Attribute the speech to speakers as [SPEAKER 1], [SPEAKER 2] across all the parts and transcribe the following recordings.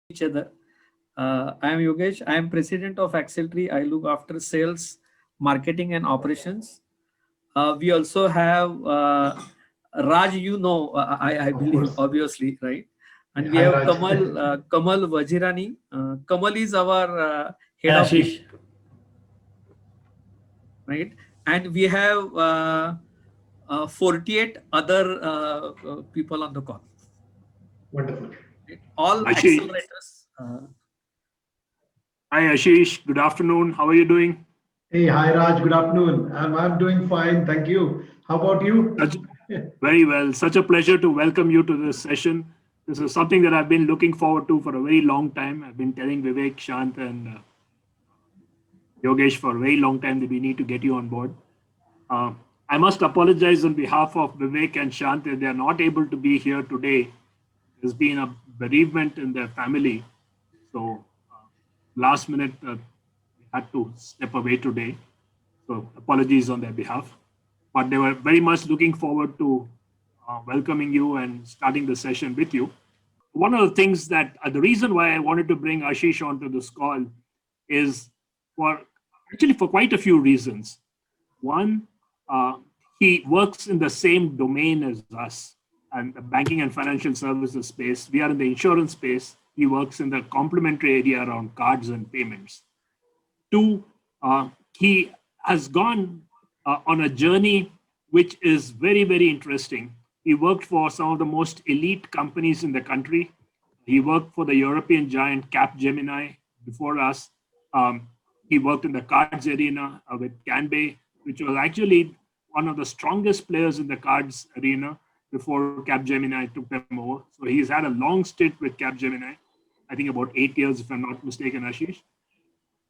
[SPEAKER 1] each other. I am Yogesh. I am president of Axeltree. I look after sales, marketing, and operations. We also have Raj. I
[SPEAKER 2] Of
[SPEAKER 1] believe
[SPEAKER 2] course.
[SPEAKER 1] obviously, right? And
[SPEAKER 2] Yeah,
[SPEAKER 1] we
[SPEAKER 2] hi,
[SPEAKER 1] have
[SPEAKER 2] Raj.
[SPEAKER 1] Kamal Wajirani. Kamal is our head
[SPEAKER 3] Hi
[SPEAKER 1] of people,
[SPEAKER 3] Ashish.
[SPEAKER 1] right? And we have 48 other people on the call.
[SPEAKER 2] Wonderful.
[SPEAKER 1] Right? All
[SPEAKER 4] Ashish,
[SPEAKER 1] accelerators.
[SPEAKER 4] hi Ashish, good afternoon. How are you doing?
[SPEAKER 2] Hey, hi, Raj. Good afternoon. I'm doing fine. Thank you. How about you?
[SPEAKER 4] Such, very well. Such a pleasure to welcome you to this session. This is something that I've been looking forward to for a very long time. I've been telling Vivek, Shant, and Yogesh for a very long time that we need to get you on board. Uh, I must apologize on behalf of Vivek and Shant that they are not able to be here today. There's been a bereavement in their family. So, last minute, we had to step away today. So apologies on their behalf. But they were very much looking forward to welcoming you and starting the session with you. One of the things that the reason why I wanted to bring Ashish onto this call is for actually for quite a few reasons. One, uh, he works in the same domain as us and the banking and financial services space. We are in the insurance space. He works in the complementary area around cards and payments. Two, he has gone on a journey which is very, very interesting. He worked for some of the most elite companies in the country. He worked for the European giant Capgemini before us. Um, he worked in the cards arena with Canbay, which was actually one of the strongest players in the cards arena before Capgemini took them over. So he's had a long stint with Capgemini, I think about 8 years, if I'm not mistaken, Ashish.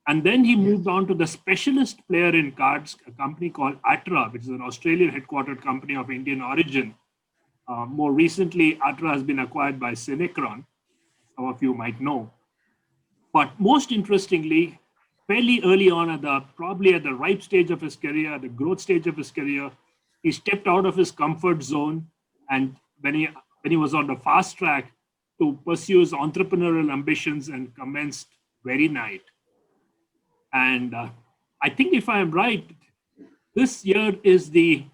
[SPEAKER 4] And then he
[SPEAKER 2] Yes.
[SPEAKER 4] moved on to the specialist player in cards, a company called Atra, which is an Australian headquartered company of Indian origin. More recently, Atra has been acquired by Cinecron, some of you might know. But most interestingly, fairly early on, probably at the ripe stage of his career, the growth stage of his career, he stepped out of his comfort zone, and when he was on the fast track to pursue his entrepreneurial ambitions and commenced Verynight. And I think if I am right, this year is the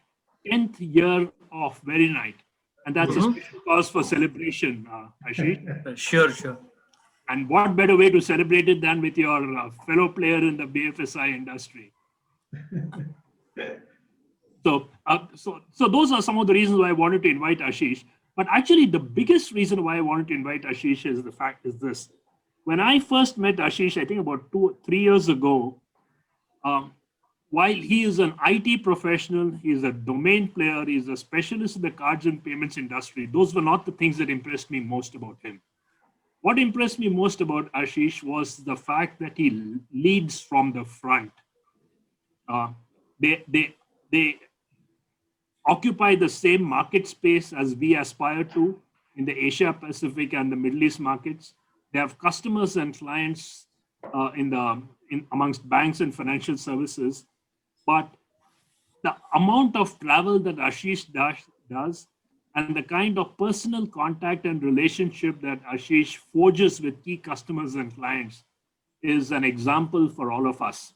[SPEAKER 4] 10th year of Verynight. And that's a
[SPEAKER 1] Mhm.
[SPEAKER 4] special cause for celebration, Ashish.
[SPEAKER 1] Sure, sure.
[SPEAKER 4] And what better way to celebrate it than with your fellow player in the BFSI industry? So those are some of the reasons why I wanted to invite Ashish. But actually, the biggest reason why I wanted to invite Ashish is the fact is this: when I first met Ashish, I think about 3 years ago, um, while he is an IT professional, he is a domain player, he is a specialist in the cards and payments industry. Those were not the things that impressed me most about him. What impressed me most about Ashish was the fact that he leads from the front. Uh, they occupy the same market space as we aspire to in the Asia Pacific and the Middle East markets. They have customers and clients in amongst banks and financial services, but the amount of travel that Ashish does and the kind of personal contact and relationship that Ashish forges with key customers and clients is an example for all of us.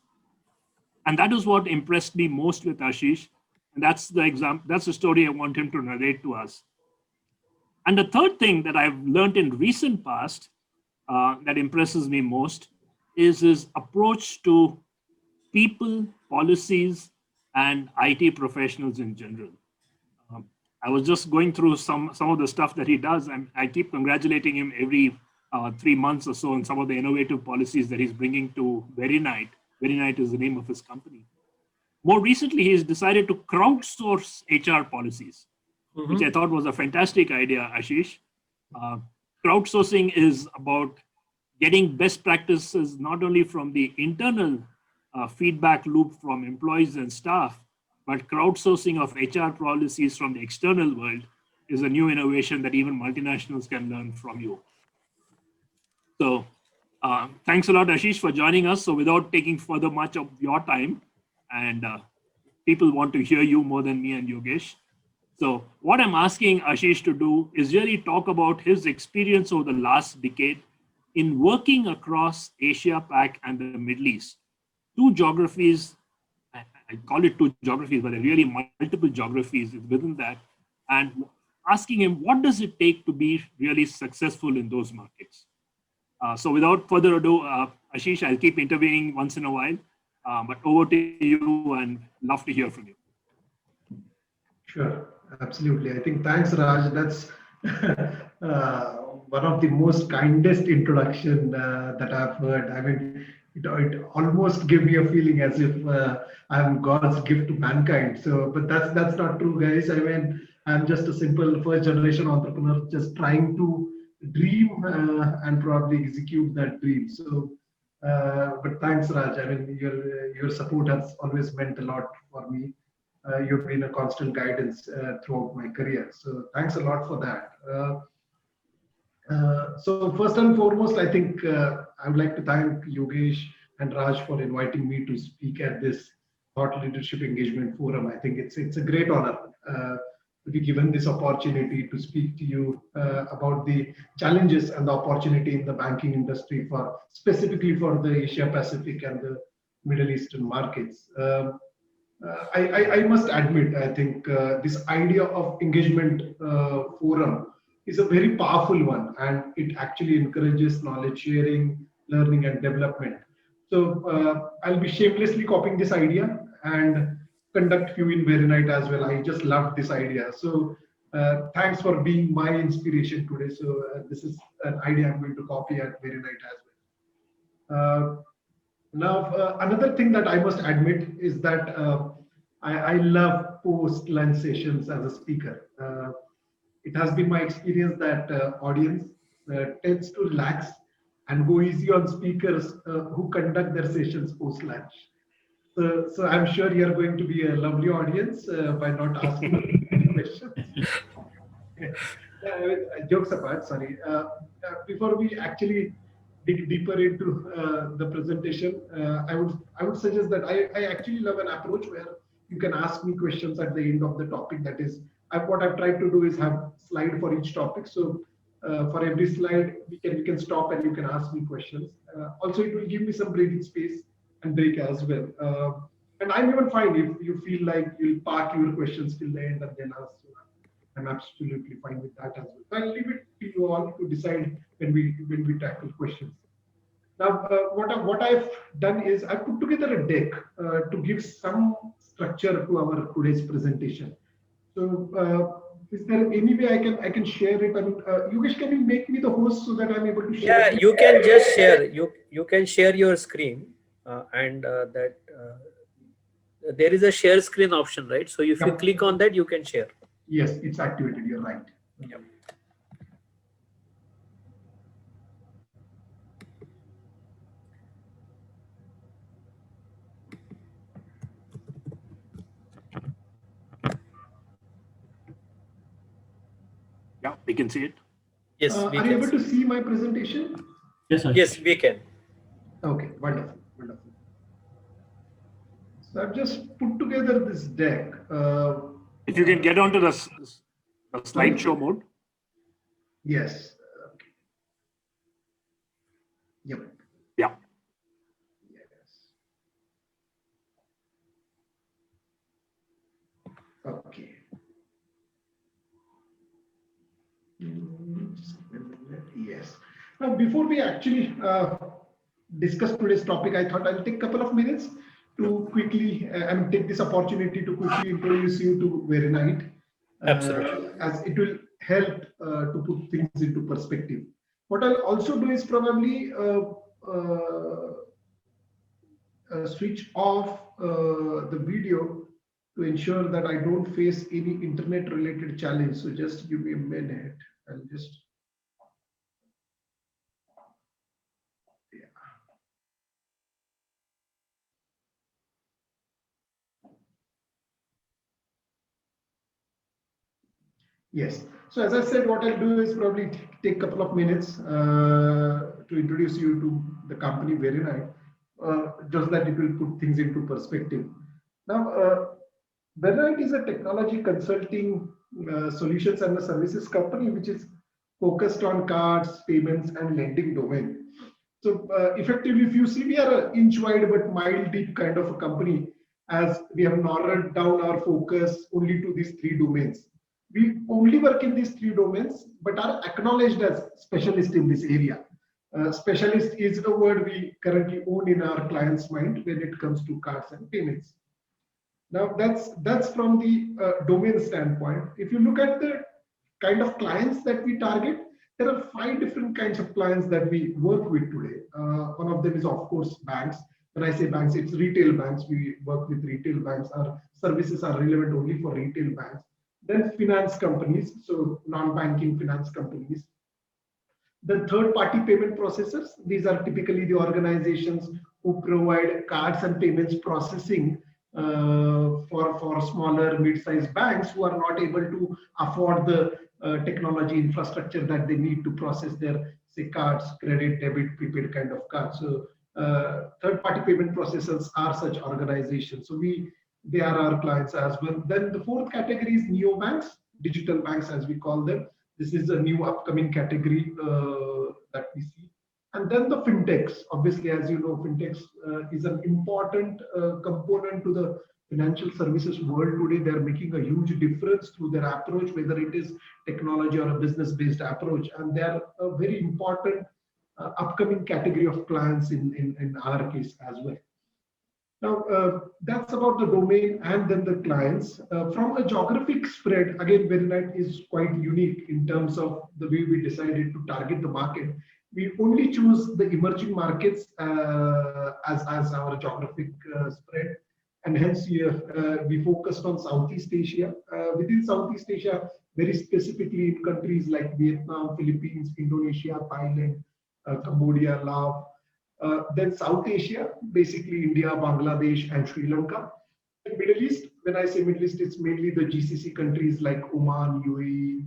[SPEAKER 4] And that is what impressed me most with Ashish. And that's the story I want him to narrate to us. And the third thing that I've learned in recent past that impresses me most is his approach to people, policies, and IT professionals in general. Um, I was just going through some of the stuff that he does, and I keep congratulating him every 3 months or so on some of the innovative policies that he's bringing to Verynight. Verynight is the name of his company. More recently, he's decided to crowdsource HR policies, which I
[SPEAKER 1] Mhm.
[SPEAKER 4] thought was a fantastic idea, Ashish. Uh, Crowdsourcing is about getting best practices not only from the internal feedback loop from employees and staff, but crowdsourcing of HR policies from the external world is a new innovation that even multinationals can learn from you. So, thanks a lot, Ashish, for joining us. So, without taking further much of your time, and people want to hear you more than me and Yogesh. So, what I'm asking Ashish to do is really talk about his experience over the last decade in working across Asia Pac and the Middle East, two geographies, I call it two geographies, but really multiple geographies within that, and asking him, what does it take to be really successful in those markets? So without further ado, Ashish, I'll keep intervening once in a while, but over to you and love to hear from you.
[SPEAKER 2] Sure, absolutely. I think thanks, Raj. That's one of the most kindest introduction that I've heard. I mean, it almost gave me a feeling as if I'm God's gift to mankind. So, but that's not true, guys. I mean, I'm just a simple first generation entrepreneur, just trying to dream and probably execute that dream. So, but thanks, Raj. I mean, your support has always meant a lot for me. You've been a constant guidance throughout my career. So thanks a lot for that. So first and foremost, I think I would like to thank Yogesh and Raj for inviting me to speak at this Thought Leadership Engagement Forum. I think it's a great honor to be given this opportunity to speak to you about the challenges and the opportunity in the banking industry for specifically for the Asia Pacific and the Middle Eastern markets. I must admit, I think this idea of engagement forum is a very powerful one, and it actually encourages knowledge sharing, learning, and development. So I'll be shamelessly copying this idea and conduct few in Veronite as well. I just loved this idea. So thanks for being my inspiration today. So this is an idea I'm going to copy at Veronite as well. Now, another thing that I must admit is that I love post-lunch sessions as a speaker. It has been my experience that audience tends to relax and go easy on speakers who conduct their sessions post-lunch. So I'm sure you're going to be a lovely audience by not asking any questions. Jokes apart, sorry. Before we actually dig deeper into the presentation, I would suggest that I actually love an approach where you can ask me questions at the end of the topic. That is, what I've tried to do is have slide for each topic. So for every slide, we can stop and you can ask me questions. Also, it will give me some breathing space and break as well. And I'm even fine if you feel like you'll park your questions till the end and then ask. I'm absolutely fine with that as well. So I'll leave it to you all to decide when we tackle questions. Now, what I've done is I've put together a deck to give some structure to our today's presentation. So, is there any way I can share it? I mean, Yogesh, can you make me the host so that I'm able to share?
[SPEAKER 1] Yeah, you can just share. You can share your screen, and there is a share screen option, right? So if you click on that, you can share.
[SPEAKER 2] Yes, it's activated. You're right.
[SPEAKER 1] Yep.
[SPEAKER 4] Yeah, we can see it.
[SPEAKER 1] Yes,
[SPEAKER 2] are you able to see my presentation?
[SPEAKER 3] Yes, sir.
[SPEAKER 1] Yes, we can.
[SPEAKER 2] Okay, wonderful, wonderful. So I've just put together this deck.
[SPEAKER 4] If you can get onto the slideshow mode.
[SPEAKER 2] Yes. Okay. Yep.
[SPEAKER 4] Yeah.
[SPEAKER 2] Yes. Okay. Yes. Now, before we actually discuss today's topic, I thought I'll take a couple of minutes to quickly take this opportunity to quickly introduce you to Veronite.
[SPEAKER 1] Absolutely.
[SPEAKER 2] As it will help to put things into perspective. What I'll also do is probably switch off the video to ensure that I don't face any internet related challenge. So just give me a minute. I'll just. Yes. So as I said, what I'll do is probably take a couple of minutes to introduce you to the company Veronite, just that it will put things into perspective. Now, Veronite is a technology consulting solutions and a services company which is focused on cards, payments, and lending domain. So effectively, if you see, we are an inch wide but mile deep kind of a company, as we have narrowed down our focus only to these three domains. We only work in these three domains, but are acknowledged as specialists in this area. Specialist is the word we currently own in our client's mind when it comes to cards and payments. Now that's from the domain standpoint. If you look at the kind of clients that we target, there are 5 different kinds of clients that we work with today. One of them is, of course, banks. When I say banks, it's retail banks. We work with retail banks. Our services are relevant only for retail banks. Then finance companies, so non-banking finance companies. Then third-party payment processors. These are typically the organizations who provide cards and payments processing for smaller mid-sized banks who are not able to afford the technology infrastructure that they need to process their, say, cards, credit, debit, prepaid kind of cards. So third-party payment processors are such organizations. So they are our clients as well. Then the fourth category is neobanks, digital banks as we call them. This is a new upcoming category that we see. And then the fintechs. Obviously, as you know, fintechs is an important component to the financial services world today. They're making a huge difference through their approach, whether it is technology or a business-based approach. And they're a very important upcoming category of clients in our case as well. Now, that's about the domain and then the clients. From a geographic spread, again, Veronite is quite unique in terms of the way we decided to target the market. We only choose the emerging markets as our geographic spread. And hence here, we focused on Southeast Asia. Within Southeast Asia, very specifically in countries like Vietnam, Philippines, Indonesia, Thailand, Cambodia, Laos. Then South Asia, basically India, Bangladesh, and Sri Lanka. In Middle East, when I say Middle East, it's mainly the GCC countries like Oman, UAE,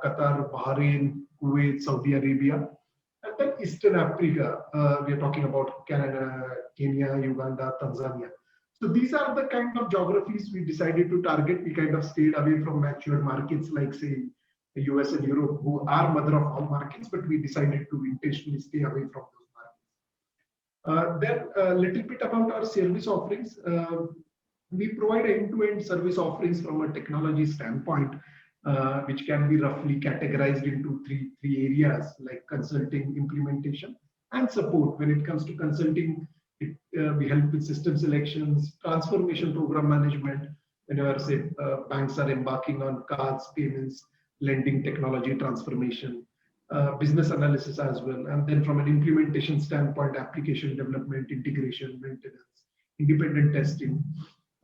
[SPEAKER 2] Qatar, Bahrain, Kuwait, Saudi Arabia. And then Eastern Africa, we are talking about Canada, Kenya, Uganda, Tanzania. So these are the kind of geographies we decided to target. We kind of stayed away from mature markets like, say, the US and Europe, who are mother of all markets, but we decided to intentionally stay away from those markets. Then a little bit about our service offerings. We provide end-to-end service offerings from a technology standpoint, which can be roughly categorized into three areas like consulting, implementation, and support. When it comes to consulting, we help with system selections, transformation program management, whenever, say, banks are embarking on cards, payments, lending technology transformation, business analysis as well. And then from an implementation standpoint, application development, integration, maintenance, independent testing.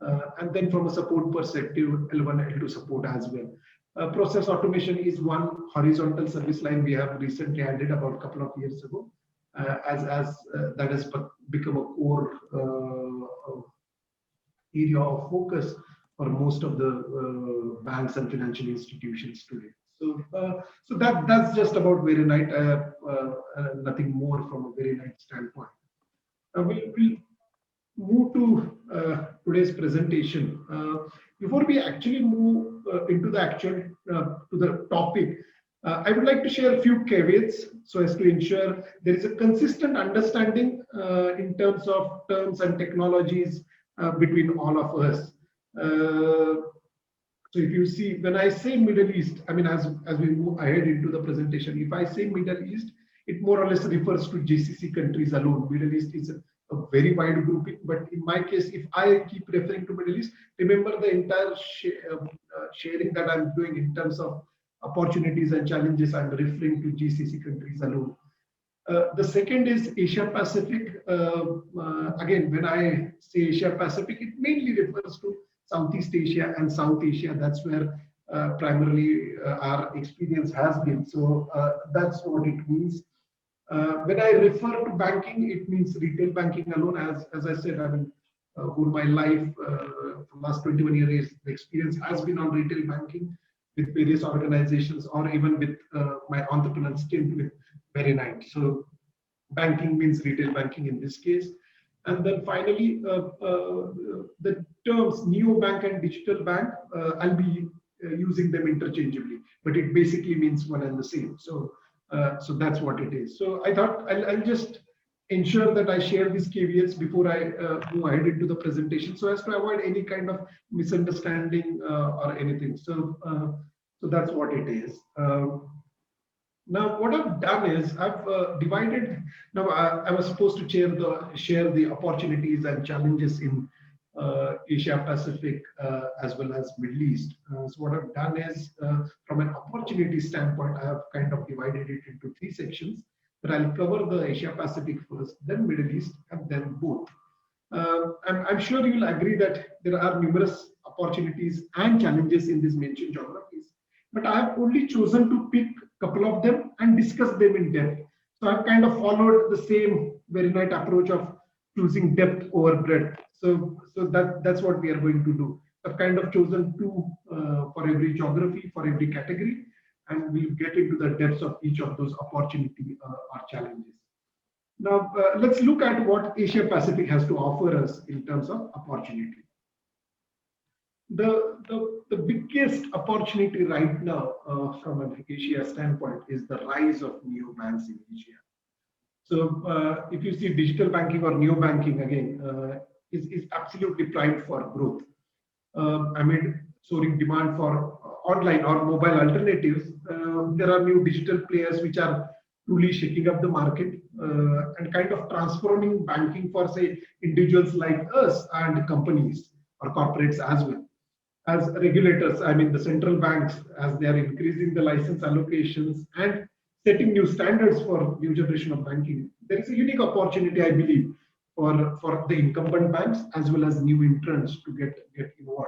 [SPEAKER 2] And then from a support perspective, L1, L2 support as well. Process automation is one horizontal service line we have recently added about a couple of years ago, as that has become a core area of focus for most of the banks and financial institutions today. So that's just about Veronite. Nothing more from a Veronite standpoint. We'll move to today's presentation. Before we actually move into the actual to the topic, I would like to share a few caveats so as to ensure there is a consistent understanding in terms of terms and technologies between all of us. So if you see, when I say Middle East, I mean, as we move ahead into the presentation, if I say Middle East, it more or less refers to GCC countries alone. Middle East is a very wide grouping, but in my case, if I keep referring to Middle East, remember the entire sharing that I'm doing in terms of opportunities and challenges, I'm referring to GCC countries alone. The second is Asia Pacific. Again, when I say Asia Pacific, it mainly refers to Southeast Asia and South Asia. That's where primarily our experience has been. So that's what it means. When I refer to banking, it means retail banking alone. As I said, I mean, whole my life, for the last 21 years, the experience has been on retail banking with various organizations, or even with my entrepreneurial stint with Veronite. So banking means retail banking in this case. And then finally, the terms neobank and digital bank, I'll be using them interchangeably, but it basically means one and the same. So that's what it is. So I thought I'll just ensure that I share these caveats before I move ahead into the presentation, so as to avoid any kind of misunderstanding or anything. So that's what it is. Now, what I've done is I've divided. Now, I was supposed to share the opportunities and challenges in Asia Pacific as well as Middle East. So what I've done is, from an opportunity standpoint, I have kind of divided it into 3 sections. But I'll cover the Asia Pacific first, then Middle East, and then both. I'm sure you will agree that there are numerous opportunities and challenges in these mentioned geographies, but I have only chosen to pick a couple of them and discuss them in depth. So I've kind of followed the same very nice approach of choosing depth over breadth. So that's what we are going to do. I've kind of chosen 2 for every geography, for every category, and we'll get into the depths of each of those opportunity or challenges. Now, let's look at what Asia Pacific has to offer us in terms of opportunity. The biggest opportunity right now from an Asia standpoint is the rise of neobanks in Asia. So if you see digital banking or neobanking again is absolutely primed for growth. Amid soaring demand for online or mobile alternatives, there are new digital players which are truly shaking up the market and kind of transforming banking for, say, individuals like us and companies or corporates as well. As regulators, I mean the central banks, as they are increasing the license allocations and setting new standards for new generation of banking, there is a unique opportunity, I believe, for the incumbent banks as well as new entrants to get involved.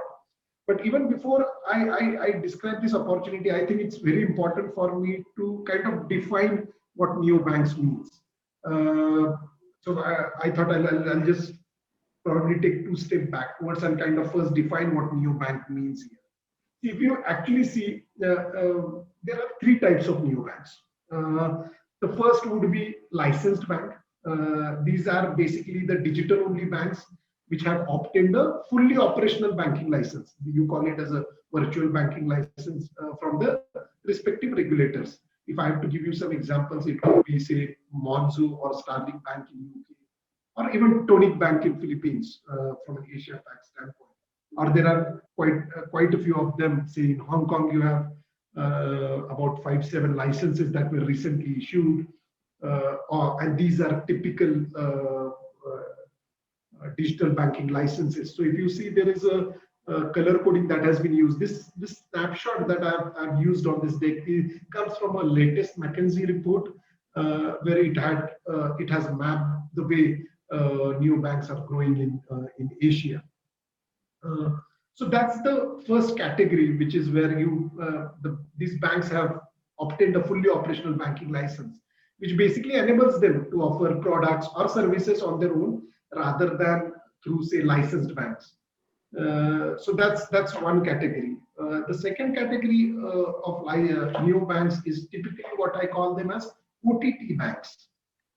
[SPEAKER 2] But even before I describe this opportunity, I think it's very important for me to kind of define what neobanks means. So I thought I'll just probably take 2 steps backwards and kind of first define what neobank means here. If you actually see, there are 3 types of neobanks. The first would be licensed bank. These are basically the digital only banks which have obtained a fully operational banking license. You call it as a virtual banking license from the respective regulators. If I have to give you some examples, it could be, say, Monzo or Starling Bank in UK, or even Tonic Bank in Philippines from an Asia Pac standpoint. Or there are quite a few of them. Say in Hong Kong, you have about 5-7 licenses that were recently issued, and these are typical digital banking licenses. So if you see, there is a color coding that has been used. This snapshot that I've used on this deck comes from a latest McKinsey report where it has mapped the way neobanks are growing in Asia. So that's the first category, which is where these banks have obtained a fully operational banking license, which basically enables them to offer products or services on their own rather than through, say, licensed banks. So that's one category. The second category of neobanks is typically what I call them as OTT banks.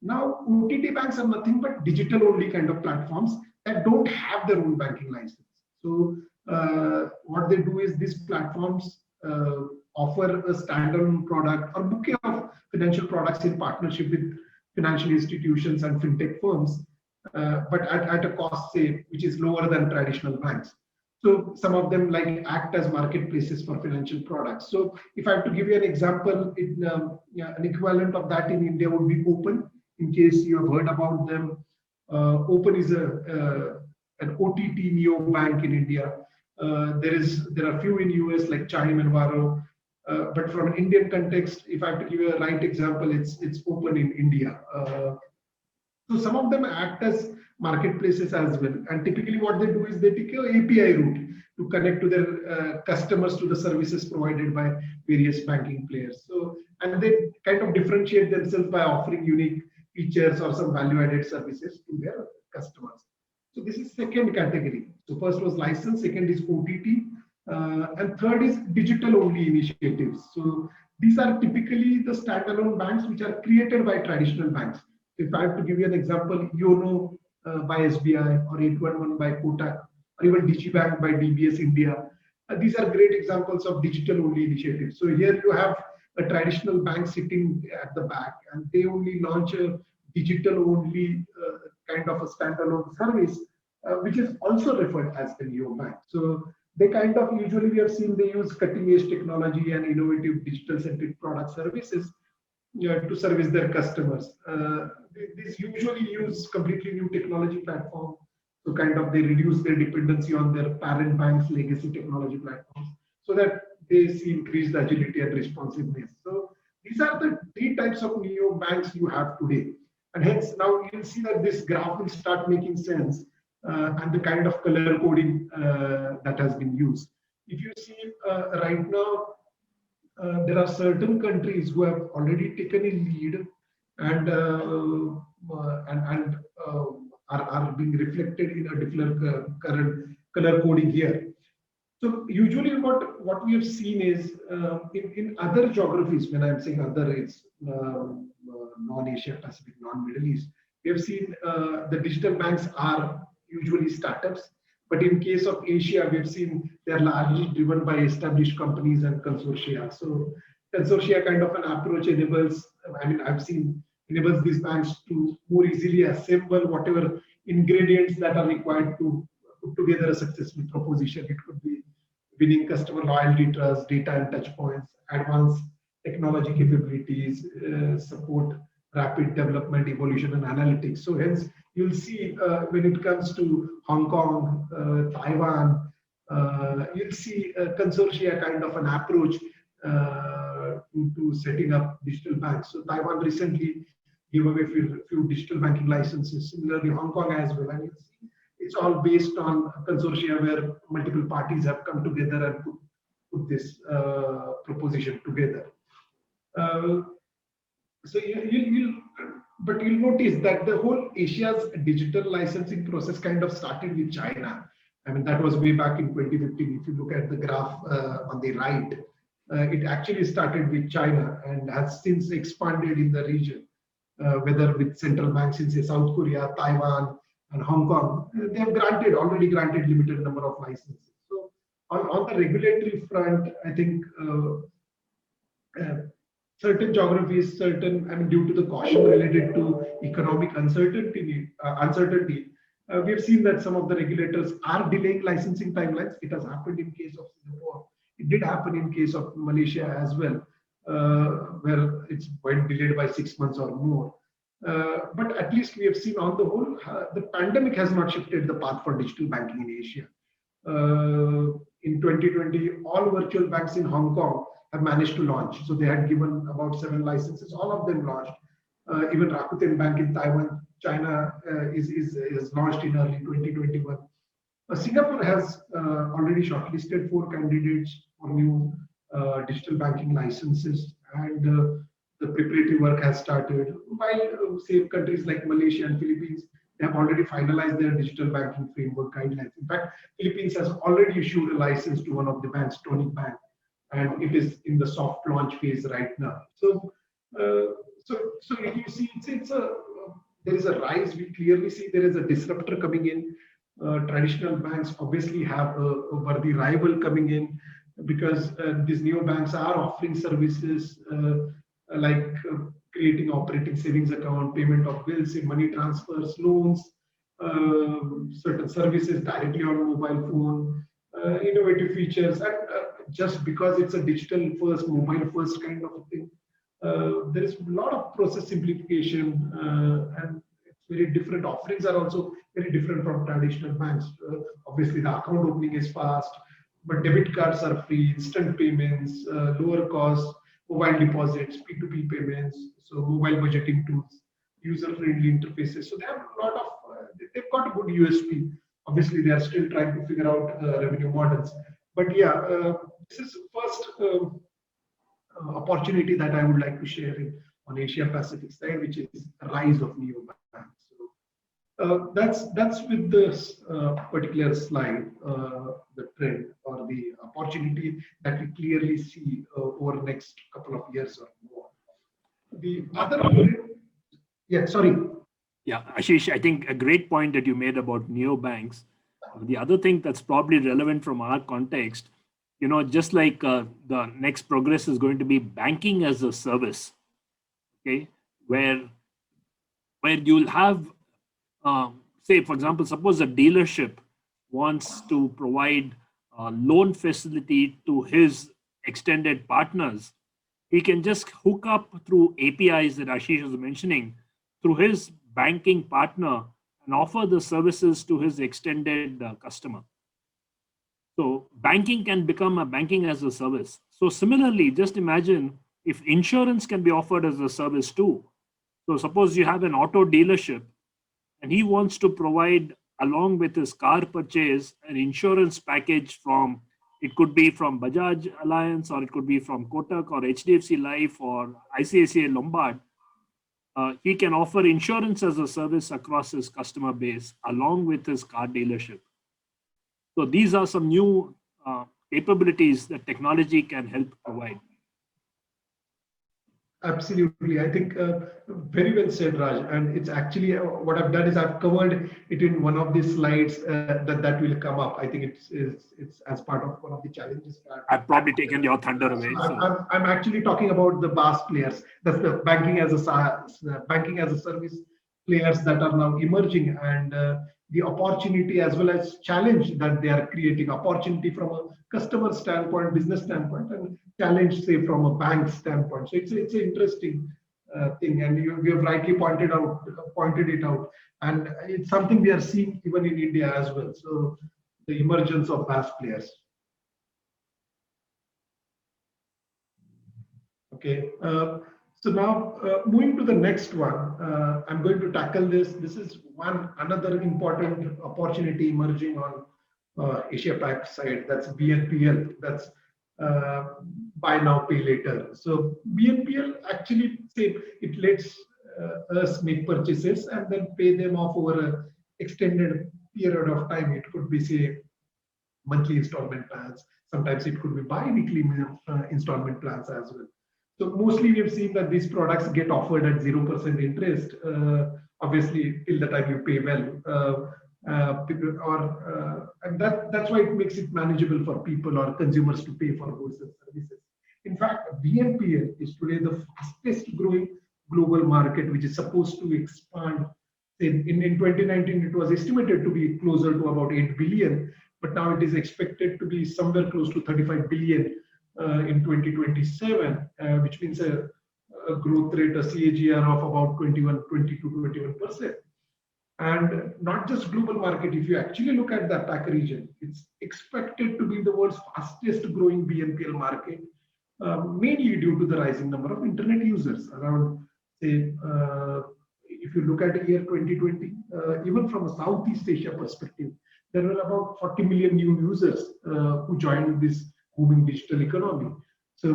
[SPEAKER 2] Now, OTT banks are nothing but digital only kind of platforms that don't have their own banking license. So what they do is these platforms offer a standalone product or bouquet of financial products in partnership with financial institutions and fintech firms, but at a cost, say, which is lower than traditional banks. So some of them act as marketplaces for financial products. So if I have to give you an example, an equivalent of that in India would be Open. In case you have heard about them, Open is an OTT neo bank in India. There are few in US like Chime and Varo, but from an Indian context, if I have to give you a right example, it's Open in India. So some of them act as marketplaces as well, and typically what they do is they take an API route to connect to their customers to the services provided by various banking players. So, and they kind of differentiate themselves by offering unique features or some value-added services to their customers. So this is second category. So first was license, second is OTT, and third is digital-only initiatives. So these are typically the standalone banks which are created by traditional banks. If I have to give you an example, YONO by SBI or 811 by Kotak, or even DigiBank by DBS India. These are great examples of digital-only initiatives. So here you have a traditional bank sitting at the back, and they only launch a digital-only kind of a standalone service, which is also referred as the neobank. So they kind of usually we have seen they use cutting-edge technology and innovative digital-centric product services to service their customers. These usually use completely new technology platform. So kind of they reduce their dependency on their parent bank's legacy technology platforms so that they see increased agility and responsiveness. So these are the three types of neo banks you have today. And hence now you'll see that this graph will start making sense and the kind of color coding that has been used. If you see right now, there are certain countries who have already taken a lead and are being reflected in a different current color coding here. So usually what we have seen is in other geographies, when I'm saying other, it's non-Asia Pacific, non-Middle East, we have seen the digital banks are usually startups. But in case of Asia, we've seen they're largely driven by established companies and consortia. So consortia kind of an approach enables, I've seen enables these banks to more easily assemble whatever ingredients that are required to put together a successful proposition. It could be winning customer loyalty, trust, data and touch points, advanced technology capabilities, support rapid development, evolution, and analytics. So hence, you'll see when it comes to Hong Kong, Taiwan, you'll see a consortia kind of an approach to setting up digital banks. So Taiwan recently gave away a few digital banking licenses. Similarly, Hong Kong as well. And you'll see it's all based on a consortia where multiple parties have come together and put this proposition together. So but you'll notice that the whole Asia's digital licensing process kind of started with China. That was way back in 2015. If you look at the graph on the right, it actually started with China and has since expanded in the region, whether with central banks in say South Korea, Taiwan, and Hong Kong. They have already granted limited number of licenses. So on the regulatory front, I think certain geographies, due to the caution related to economic uncertainty, we have seen that some of the regulators are delaying licensing timelines. It has happened in case of Singapore. It did happen in case of Malaysia as well, where it's been delayed by 6 months or more. But at least we have seen on the whole, the pandemic has not shifted the path for digital banking in Asia. In 2020, all virtual banks in Hong Kong have managed to launch. So they had given about 7 licenses, all of them launched. Even Rakuten Bank in Taiwan, China is launched in early 2021. Singapore has already shortlisted 4 candidates for new digital banking licenses, and the preparatory work has started. While say countries like Malaysia and Philippines, they have already finalized their digital banking framework guidelines. In fact, Philippines has already issued a license to one of the banks, Tonic Bank, and it is in the soft launch phase right now. So you see, there is a rise. We clearly see there is a disruptor coming in. Traditional banks obviously have a worthy rival coming in because these new banks are offering services like creating operating savings account, payment of bills, money transfers, loans, certain services directly on mobile phone, innovative features, and just because it's a digital first, mobile first kind of a thing, there is a lot of process simplification and it's very different. Offerings are also very different from traditional banks. Obviously, the account opening is fast, but debit cards are free, instant payments, lower cost, mobile deposits, P2P payments, so mobile budgeting tools, user-friendly interfaces. So they have a lot of, they've got a good USP. Obviously, they are still trying to figure out revenue models. But yeah, this is the first opportunity that I would like to share on Asia Pacific side, which is the rise of neobanks. So that's with this particular slide, the trend or the opportunity that we clearly see over the next couple of years or more. The other, yeah, sorry.
[SPEAKER 4] Yeah, Ashish, I think a great point that you made about neobanks. The other thing that's probably relevant from our context, just like the next progress is going to be banking as a service, okay, where where you'll have, say, for example, suppose a dealership wants to provide a loan facility to his extended partners. He can just hook up through APIs that Ashish was mentioning through his banking partner and offer the services to his extended customer. So banking can become a banking as a service. So similarly, just imagine if insurance can be offered as a service too. So suppose you have an auto dealership and he wants to provide, along with his car purchase, an insurance package from, it could be from Bajaj Alliance, or it could be from Kotak or HDFC Life or ICICI Lombard. He can offer insurance as a service across his customer base along with his car dealership. So these are some new capabilities that technology can help provide.
[SPEAKER 2] Absolutely. I think very well said, Raj. And it's actually what I've done is I've covered it in one of the slides that will come up. I think it's as part of one of the challenges.
[SPEAKER 4] I've probably taken your thunder away.
[SPEAKER 2] So. I'm actually talking about the BaaS players. That's the banking as a service players that are now emerging, and the opportunity as well as challenge that they are creating. Opportunity from a customer standpoint, business standpoint, and challenge, say, from a bank standpoint. So it's an interesting thing, and you have rightly pointed it out, and it's something we are seeing even in India as well. So the emergence of BaaS players. Okay. So now moving to the next one, I'm going to tackle this. This is another important opportunity emerging on Asia Pac side. That's BNPL. That's buy now, pay later. So BNPL actually, say, it lets us make purchases and then pay them off over an extended period of time. It could be, say, monthly installment plans. Sometimes it could be bi-weekly installment plans as well. So mostly we have seen that these products get offered at 0% interest, obviously till the time you pay well. And that's why it makes it manageable for people or consumers to pay for goods and services. In fact, BNPL is today the fastest growing global market, which is supposed to expand. In 2019, it was estimated to be closer to about 8 billion, but now it is expected to be somewhere close to 35 billion in 2027, which means a growth rate, a CAGR of about 20 to 21%. And not just global market, if you actually look at the APAC region, it's expected to be the world's fastest growing BNPL market, mainly due to the rising number of internet users. Around, say, if you look at the year 2020, even from a Southeast Asia perspective, there were about 40 million new users who joined this booming digital economy. So,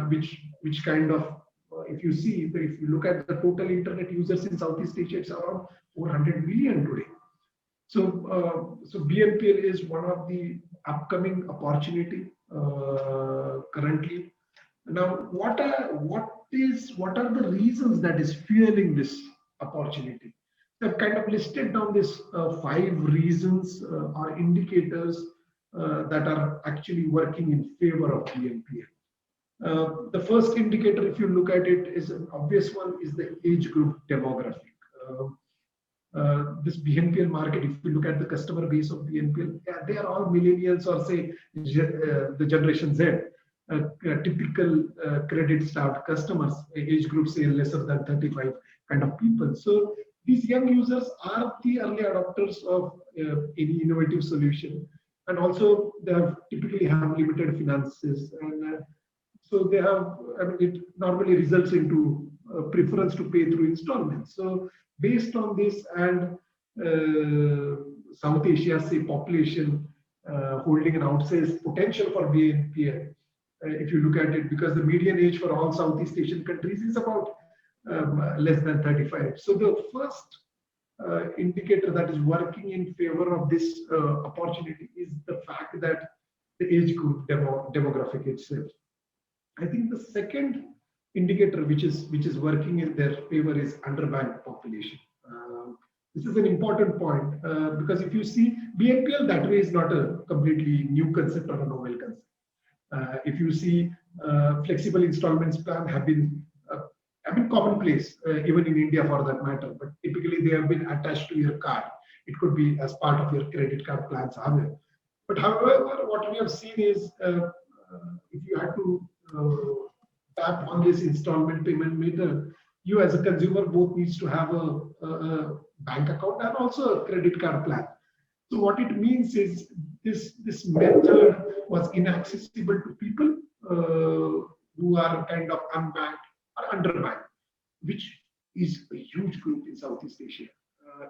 [SPEAKER 2] which kind of, if you look at the total internet users in Southeast Asia, it's around 400 million today. So, so BNPL is one of the upcoming opportunity currently. Now, what are the reasons that is fueling this opportunity? So I've kind of listed down this 5 reasons or indicators that are actually working in favor of BNPL. The first indicator, if you look at it, is an obvious one, is the age group demographic. This BNPL market, if you look at the customer base of BNPL, they are all millennials or, say, the Generation Z, typical credit-starved customers, age group, say, lesser than 35 kind of people. So these young users are the early adopters of any innovative solution. And also they typically have limited finances, and so they have, it normally results into preference to pay through installments. So based on this and South Asia's, say, population holding an outsized potential for BNPL, if you look at it, because the median age for all Southeast Asian countries is about less than 35. So the first indicator that is working in favor of this opportunity is the fact that the age group demographic itself. I think the second indicator which is working in their favor is underbanked population. This is an important point because if you see, BNPL that way is not a completely new concept or a novel concept. If you see, flexible installments plan have been commonplace even in India for that matter, but it typically they have been attached to your card. It could be as part of your credit card plans. But however, what we have seen is if you had to tap on this installment payment method, you as a consumer both needs to have a bank account and also a credit card plan. So what it means is this method was inaccessible to people who are kind of unbanked or underbanked, which is a huge group in Southeast Asia.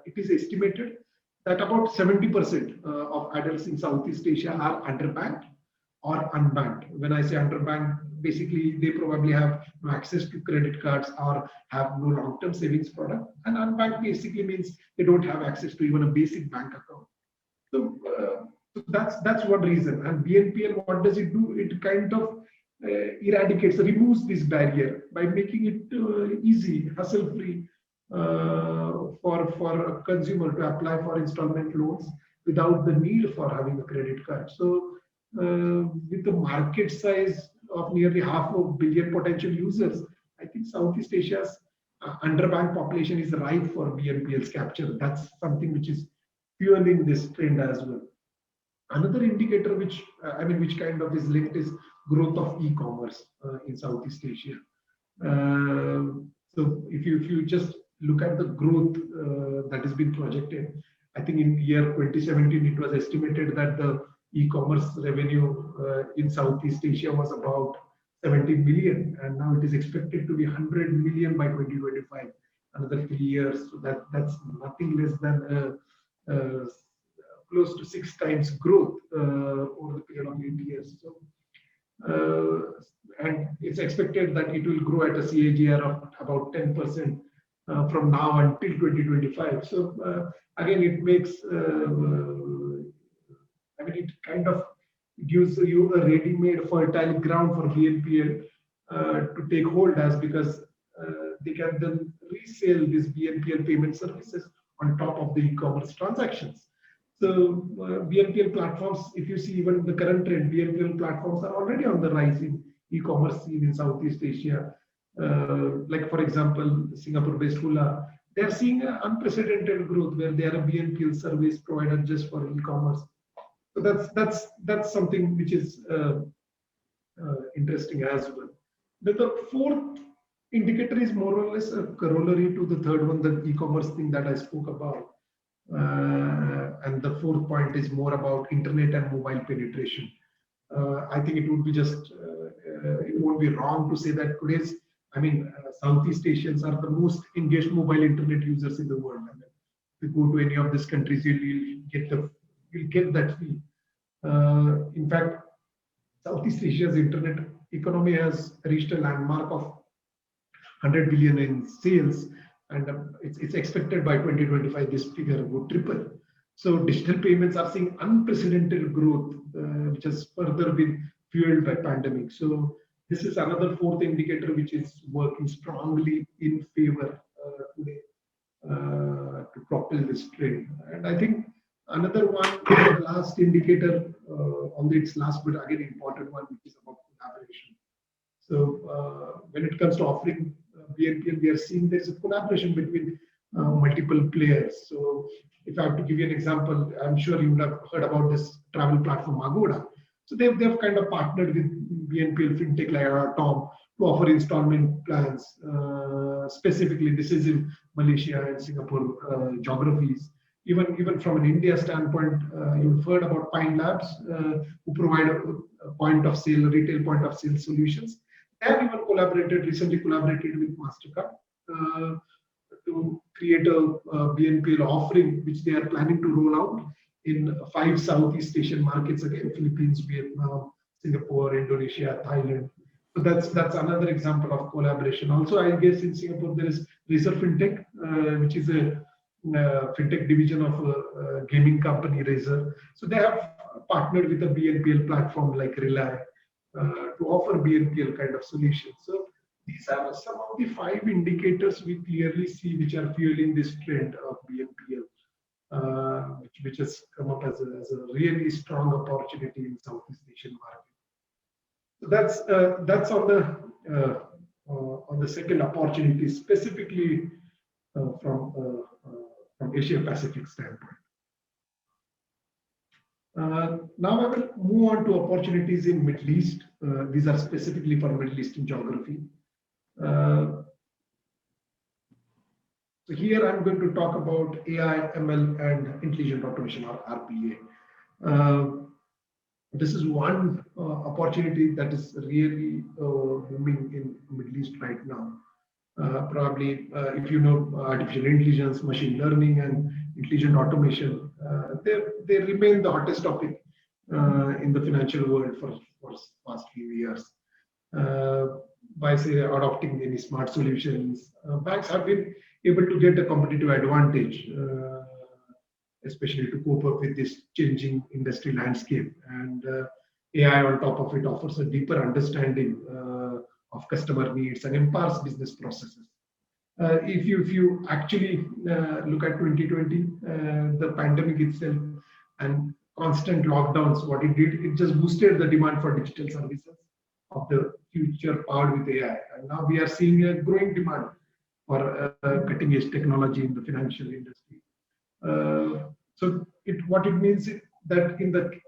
[SPEAKER 2] It is estimated that about 70% of adults in Southeast Asia are underbanked or unbanked. When I say underbanked, basically they probably have no access to credit cards or have no long-term savings product. And unbanked basically means they don't have access to even a basic bank account. So that's one reason. And BNPL, what does it do? It kind of eradicates, removes this barrier by making it easy, hassle-free for a consumer to apply for installment loans without the need for having a credit card. So with the market size of nearly 500 million potential users, I think Southeast Asia's underbanked population is ripe for BNPL's capture. That's something which is fueling this trend as well. Another indicator which kind of is linked is growth of e-commerce in Southeast Asia. So if you just look at the growth that has been projected, I think in year 2017 it was estimated that the e-commerce revenue in Southeast Asia was about 17 million, and now it is expected to be 100 million by 2025, another 3 years. So that's nothing less than close to 6 times growth over the period of 8 years. So, and it's expected that it will grow at a CAGR of about 10% from now until 2025. So again, it makes, it kind of gives you a ready-made fertile ground for BNPL to take hold as, because they can then resell these BNPL payment services on top of the e-commerce transactions. So BNPL platforms, if you see even the current trend, BNPL platforms are already on the rise in e-commerce scene in Southeast Asia. Like for example, Singapore-based Hula, they are seeing an unprecedented growth where they are a BNPL service provider just for e-commerce. So that's something which is interesting as well. The fourth indicator is more or less a corollary to the third one, the e-commerce thing that I spoke about. And the fourth point is more about internet and mobile penetration. I think it would be it won't be wrong to say that today's, Southeast Asians are the most engaged mobile internet users in the world. If you go to any of these countries, you'll get that feel. In fact, Southeast Asia's internet economy has reached a landmark of 100 billion in sales, and it's expected by 2025 this figure would triple. So digital payments are seeing unprecedented growth, which has further been fueled by pandemic. So this is another fourth indicator which is working strongly in favor today to propel this trend. And I think another one, the last indicator, although it's last but again important one, which is about collaboration. So when it comes to offering BNPL, we are seeing there's a collaboration between multiple players. So if I have to give you an example, I'm sure you would have heard about this travel platform Agoda. So they've kind of partnered with BNPL fintech like Tom to offer installment plans. Specifically, this is in Malaysia and Singapore geographies. Even from an India standpoint, you've heard about Pine Labs, who provide a point of sale, retail point of sale solutions. They have even recently collaborated with MasterCard to create a BNPL offering, which they are planning to roll out in 5 Southeast Asian markets, again, Philippines, Vietnam, Singapore, Indonesia, Thailand. So that's another example of collaboration. Also, I guess in Singapore, there is Razer Fintech, which is a fintech division of a gaming company, Razer. So they have partnered with a BNPL platform like Rely to offer BNPL kind of solutions. So these are some of the 5 indicators we clearly see which are fueling this trend of BNPL, which has come up as a really strong opportunity in Southeast Asian market. So that's on the second opportunity, specifically from from Asia Pacific standpoint. Now I will move on to opportunities in Middle East. These are specifically for Middle Eastern geography. So here I'm going to talk about AI, ML, and intelligent automation, or RPA. This is one opportunity that is really booming in Middle East right now. Probably, if you know artificial intelligence, machine learning, and intelligent automation, they remain the hottest topic in the financial world for past few years. By say adopting any smart solutions, banks have been able to get a competitive advantage, especially to cope up with this changing industry landscape. And AI on top of it offers a deeper understanding of customer needs and empowers business processes. If you actually look at 2020, the pandemic itself and constant lockdowns, what it did, it just boosted the demand for digital services of the future powered with AI. And now we are seeing a growing demand for cutting edge technology in the financial industry. So what it means is that in the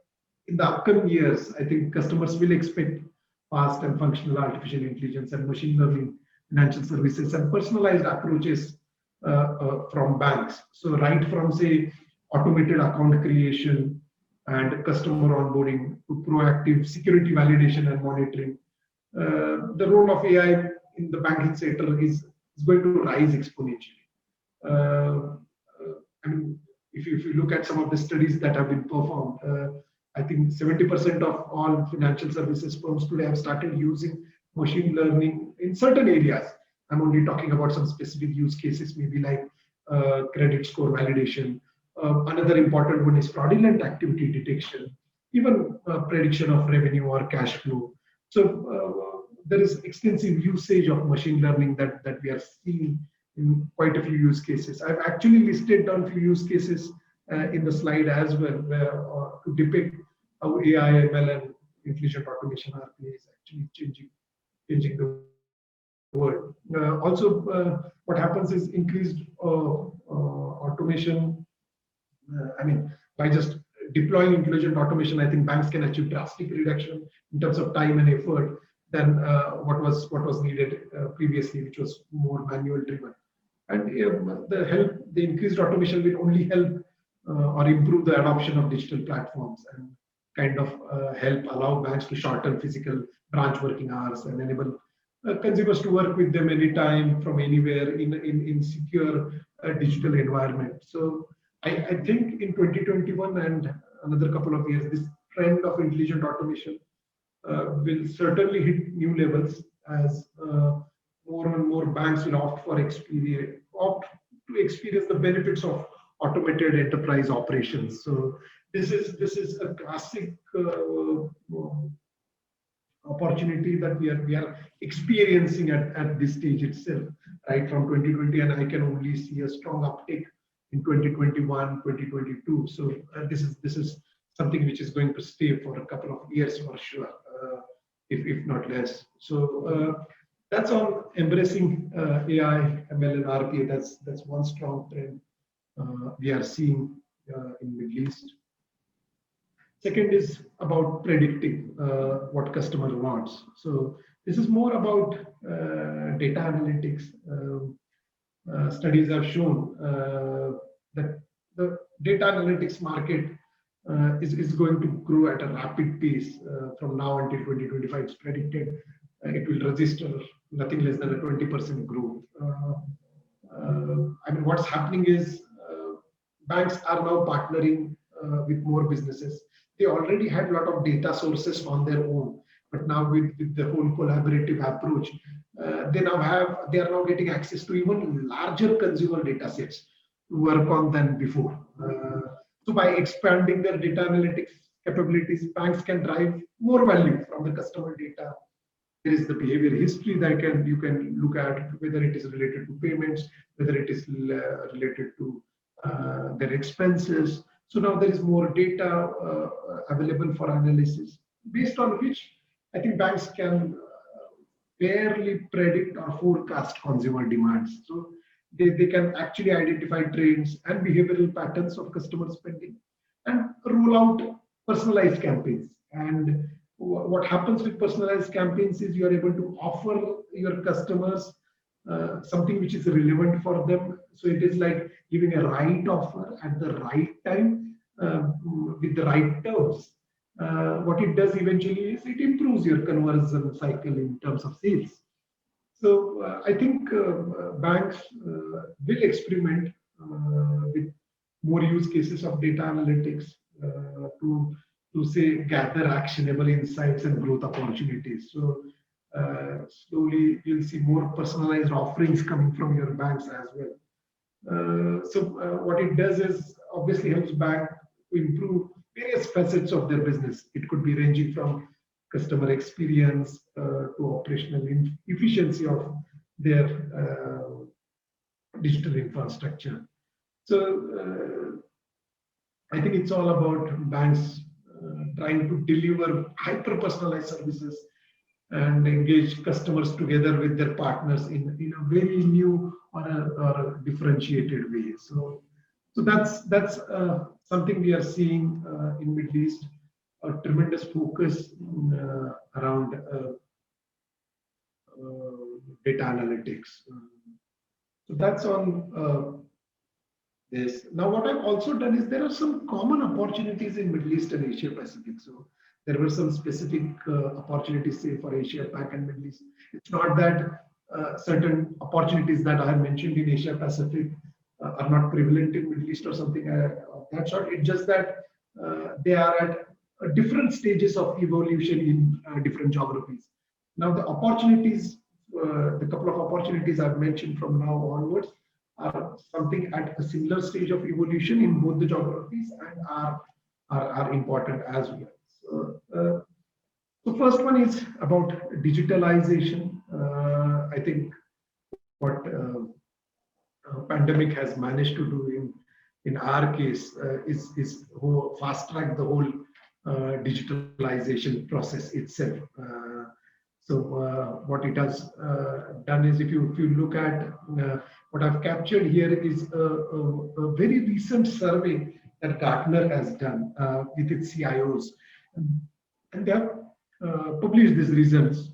[SPEAKER 2] upcoming years, I think customers will expect fast and functional artificial intelligence and machine learning financial services and personalized approaches from banks. So right from say automated account creation and customer onboarding to proactive security validation and monitoring, the role of AI in the banking sector is going to rise exponentially. I mean, if you look at some of the studies that have been performed, I think 70% of all financial services firms today have started using machine learning in certain areas. I'm only talking about some specific use cases, maybe like credit score validation. Another important one is fraudulent activity detection, even prediction of revenue or cash flow. So there is extensive usage of machine learning that we are seeing in quite a few use cases. I've actually listed down a few use cases in the slide as well, where to depict how AI, ML, and intelligent automation RPA is actually changing the world. Also, what happens is increased automation. I mean, by just deploying intelligent automation, I think banks can achieve drastic reduction in terms of time and effort than what was needed previously, which was more manual driven. And the increased automation will only help or improve the adoption of digital platforms and kind of help allow banks to shorten physical branch working hours and enable consumers to work with them anytime from anywhere in secure digital environment. So I think in 2021 and another couple of years, this trend of intelligent automation will certainly hit new levels as more and more banks will opt to experience the benefits of automated enterprise operations. So this is a classic opportunity that we are experiencing at this stage itself, right from 2020, and I can only see a strong uptick in 2021, 2022. So this is something which is going to stay for a couple of years for sure, if not less. So that's on embracing AI, ML, and RPA. That's one strong trend we are seeing in Middle East. Second is about predicting what customer wants. So this is more about data analytics. Studies have shown that the data analytics market is going to grow at a rapid pace from now until 2025. It's predicted it will register nothing less than a 20% growth. I mean, what's happening is banks are now partnering with more businesses. They already had a lot of data sources on their own, but now with the whole collaborative approach, they are now getting access to even larger consumer data sets to work on than before. So by expanding their data analytics capabilities, banks can drive more value from the customer data. There is the behavior history that you can look at, whether it is related to payments, whether it is related to their expenses. So now there is more data available for analysis, based on which I think banks can fairly predict or forecast consumer demands. So they can actually identify trends and behavioral patterns of customer spending and roll out personalized campaigns. And what happens with personalized campaigns is you are able to offer your customers something which is relevant for them. So it is like giving a right offer at the right time with the right terms. What it does eventually is it improves your conversion cycle in terms of sales. So I think banks will experiment with more use cases of data analytics to say gather actionable insights and growth opportunities. So slowly you'll see more personalized offerings coming from your banks as well. What it does is obviously helps bank to improve various facets of their business. It could be ranging from customer experience to operational efficiency of their digital infrastructure. So I think it's all about banks trying to deliver hyper-personalized services and engage customers together with their partners in a very new or a differentiated way. So that's something we are seeing in Middle East, a tremendous focus around data analytics. So that's on this. Now, what I've also done is there are some common opportunities in Middle East and Asia Pacific. So there were some specific opportunities, say for Asia Pac and Middle East. It's not that certain opportunities that I have mentioned in Asia Pacific are not prevalent in Middle East or something of that sort. It's just that they are at different stages of evolution in different geographies. Now, the opportunities, the couple of opportunities I've mentioned from now onwards are something at a similar stage of evolution in both the geographies and are important as well. So, the first one is about digitalization. I think what pandemic has managed to do in our case is fast track the whole digitalization process itself. So what it has done is, if you look at what I've captured here is a very recent survey that Gartner has done with its CIOs, and they have published these results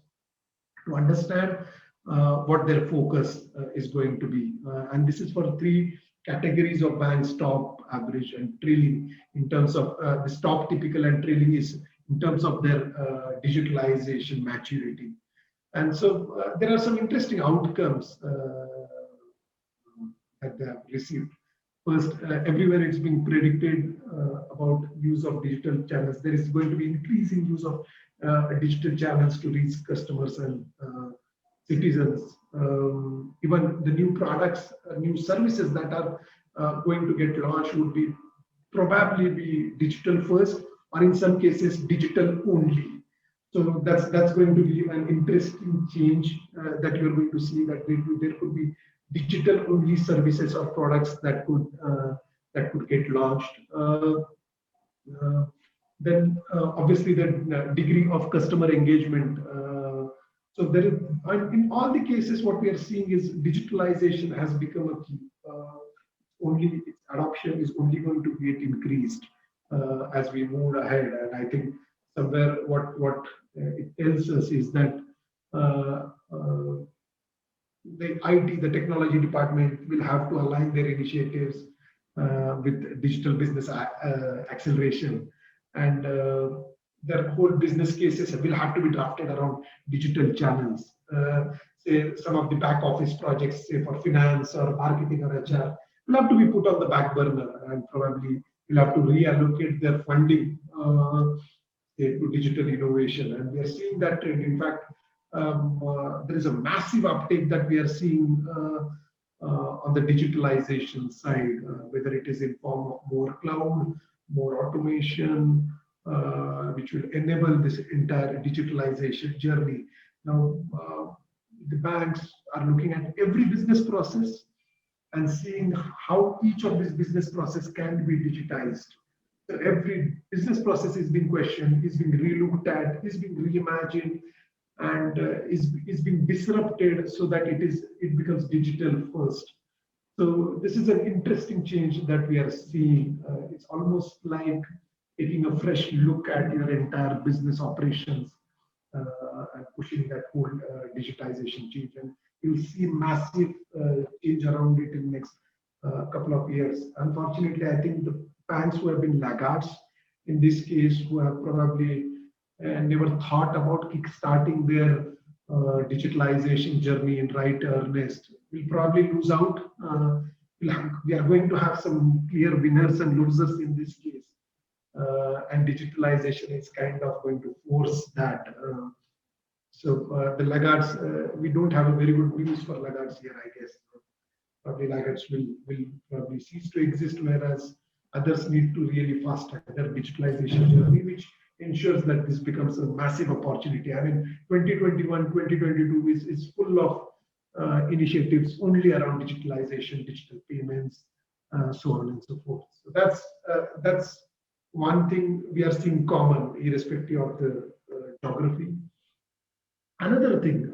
[SPEAKER 2] to understand what their focus is going to be. And this is for 3 categories of banks: top, average, and trailing. In terms of this top, typical, and trailing is in terms of their digitalization maturity. And so there are some interesting outcomes that they have received. First, everywhere it's being predicted about use of digital channels. There is going to be increasing use of digital channels to reach customers and citizens. Even the new products, new services that are going to get launched would be probably be digital first, or in some cases digital only. So that's going to be an interesting change that you're going to see, that there could be digital only services or products that could get launched. Then obviously the degree of customer engagement. So there is, in all the cases, what we are seeing is digitalization has become a key. Only its adoption is only going to get increased as we move ahead. And I think somewhere what it tells us is that the IT, the technology department, will have to align their initiatives with digital business acceleration, and their whole business cases will have to be drafted around digital channels. Say some of the back office projects, say for finance or marketing or HR, will have to be put on the back burner, and probably will have to reallocate their funding to digital innovation. And we are seeing that trend. In fact, there is a massive uptake that we are seeing on the digitalization side, whether it is in form of more cloud, more automation, which will enable this entire digitalization journey. Now, the banks are looking at every business process and seeing how each of these business process can be digitized. So every business process is being questioned, is being relooked at, is being reimagined, and is being disrupted so that it becomes digital first. So this is an interesting change that we are seeing. It's almost like taking a fresh look at your entire business operations and pushing that whole digitization change. And you'll see massive change around it in the next couple of years. Unfortunately, I think the banks who have been laggards in this case, who have probably never thought about kickstarting their digitalization journey in right earnest, will probably lose out. We are going to have some clear winners and losers in this case. And digitalization is kind of going to force that. The laggards, we don't have a very good news for laggards here, I guess. Probably laggards will probably cease to exist, whereas others need to really fast track their digitalization journey, which ensures that this becomes a massive opportunity. I mean, 2021, 2022 is full of initiatives only around digitalization, digital payments, so on and so forth. So that's one thing we are seeing common, irrespective of the geography. Another thing,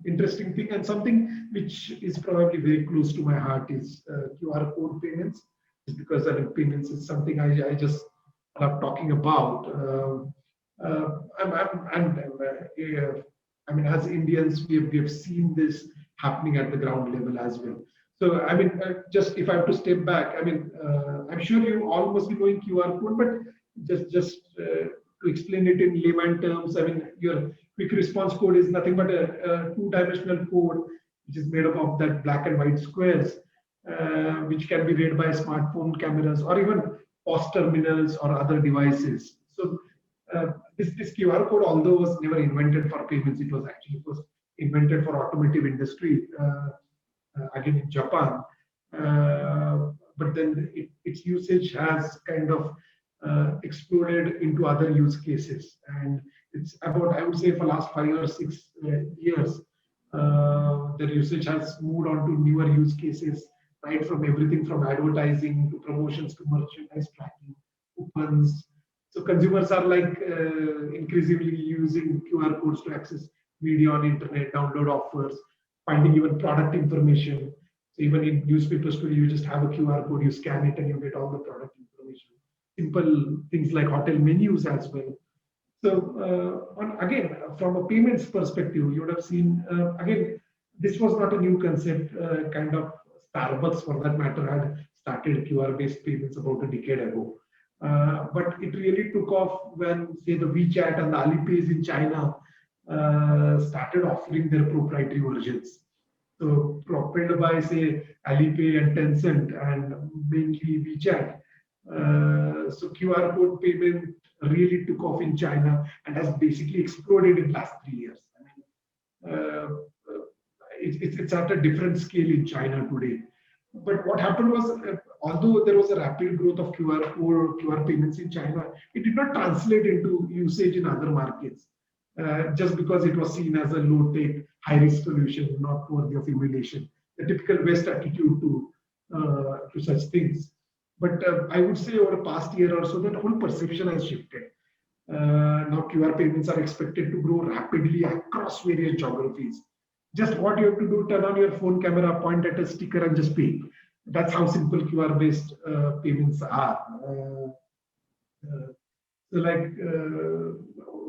[SPEAKER 2] interesting thing, and something which is probably very close to my heart is QR code payments. It's because payments is something I just love talking about. I mean, as Indians, we have seen this happening at the ground level as well. So, I mean, just if I have to step back, I mean, I'm sure you all must be knowing QR code, but just to explain it in layman terms, I mean, your quick response code is nothing but a two-dimensional code, which is made up of that black and white squares, which can be read by smartphone cameras or even POS terminals or other devices. So this QR code, although was never invented for payments, it was actually first invented for automotive industry, again in Japan. But then its usage has kind of exploded into other use cases, and it's about, I would say, for last 5 or 6 years, the usage has moved on to newer use cases, right from everything from advertising to promotions to merchandise tracking, coupons. So consumers are like increasingly using QR codes to access media on internet, download offers, finding even product information. So even in newspapers today, you just have a QR code, you scan it, and you get all the product information. Simple things like hotel menus as well. So again, from a payments perspective, you would have seen, again, this was not a new concept. Kind of Starbucks, for that matter, had started QR-based payments about a decade ago. But it really took off when, say, the WeChat and the Alipays in China started offering their proprietary versions. So propelled by, say, Alipay and Tencent and mainly WeChat. So QR code payment really took off in China and has basically exploded in the last 3 years. I mean, it's at a different scale in China today. But what happened was, although there was a rapid growth of QR payments in China, it did not translate into usage in other markets, just because it was seen as a low-tech, high-risk solution, not worthy of emulation. The typical West attitude to such things. But I would say over the past year or so, that whole perception has shifted. Now QR payments are expected to grow rapidly across various geographies. Just what you have to do, turn on your phone camera, point at a sticker and just pay. That's how simple QR-based payments are. So like,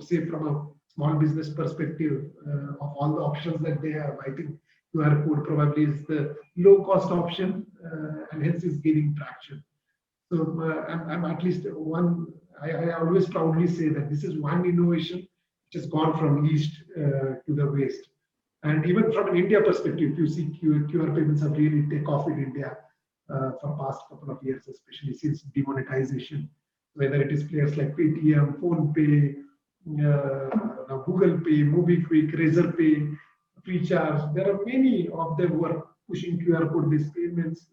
[SPEAKER 2] say from a small business perspective, of all the options that they have, I think QR code probably is the low-cost option and hence is gaining traction. So I'm at least one, I always proudly say that this is one innovation which has gone from east to the west. And even from an India perspective, you see QR payments have really taken off in India for past couple of years, especially since demonetization. Whether it is players like Paytm, PhonePe, now Google Pay, MobiKwik, Razorpay, Freecharge, there are many of them who are pushing QR code-based payments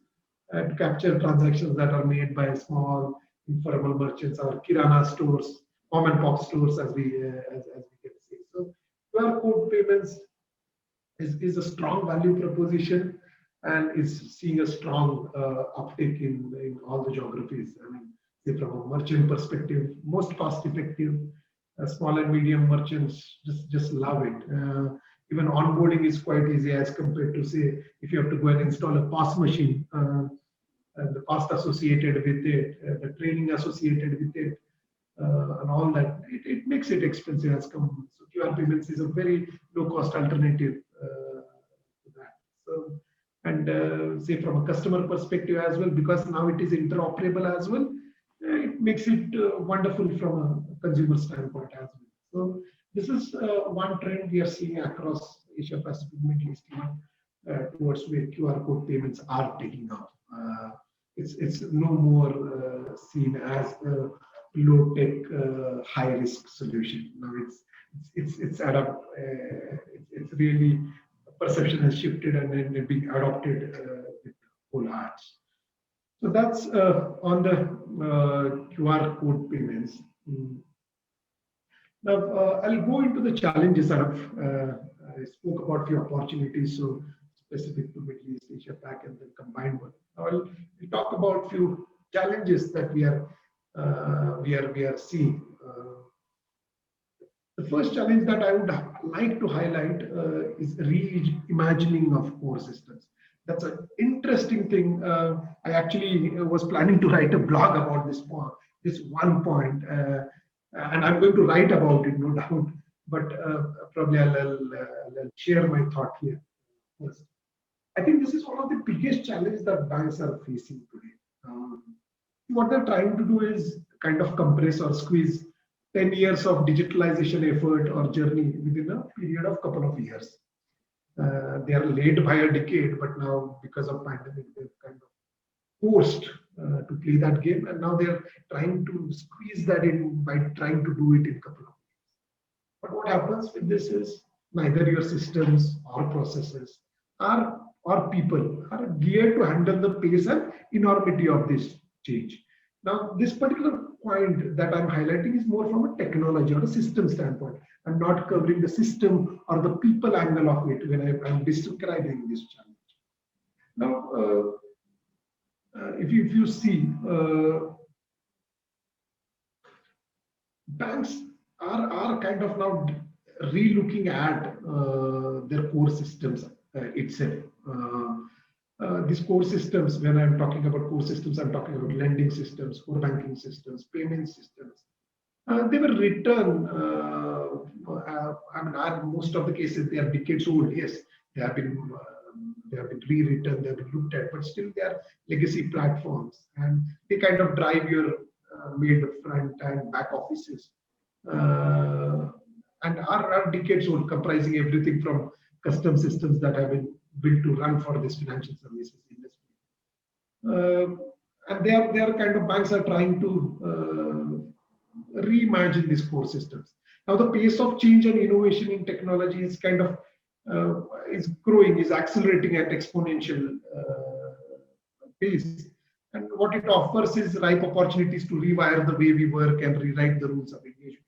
[SPEAKER 2] to capture transactions that are made by small informal merchants or kirana stores, mom and pop stores, as we can say. So QR code payments is a strong value proposition and is seeing a strong uptake in all the geographies. I mean, say from a merchant perspective, most cost effective. Small and medium merchants just love it. Even onboarding is quite easy as compared to, say, if you have to go and install a POS machine, and the cost associated with it, the training associated with it, and all that, it makes it expensive as compared. So QR payments is a very low cost alternative to that. So, and say from a customer perspective as well, because now it is interoperable as well, it makes it wonderful from a consumer standpoint as well. So this is one trend we are seeing across Asia Pacific, Middle East, towards where QR code payments are taking off. It's no more seen as a low tech, high risk solution. Now it's it's really, perception has shifted and then being adopted with full hearts. So that's on the QR code payments. Now I'll go into the challenges. I spoke about few opportunities, so specific to Middle East, Asia Pac, and then combined one. Now I'll talk about few challenges that we are seeing. The first challenge that I would like to highlight is reimagining of core systems. That's an interesting thing. I actually was planning to write a blog about this one point, and I'm going to write about it, no doubt. But probably I'll share my thought here first. I think this is one of the biggest challenges that banks are facing today. What they're trying to do is kind of compress or squeeze 10 years of digitalization effort or journey within a period of couple of years. They are late by a decade, but now because of pandemic, they're kind of forced to play that game, and now they're trying to squeeze that in by trying to do it in a couple of years. But what happens with this is neither your systems or processes or people are geared to handle the pace and enormity of this change. Now, this particular point that I'm highlighting is more from a technology or a system standpoint. I'm not covering the system or the people angle of it when I'm describing this challenge. Now, if you see, banks are kind of now re-looking at their core systems itself. These core systems, when I'm talking about core systems, I'm talking about lending systems, core banking systems, payment systems. They were written, I mean, most of the cases, they are decades old. Yes, they have been rewritten, they have been looked at, but still they are legacy platforms, and they kind of drive your mid, front, and back offices, and are decades old, comprising everything from custom systems that have been built to run for this financial services industry. And they are kind of, banks are trying to reimagine these core systems. Now the pace of change and innovation in technology is kind of is growing, is accelerating at exponential pace. And what it offers is ripe opportunities to rewire the way we work and rewrite the rules of engagement.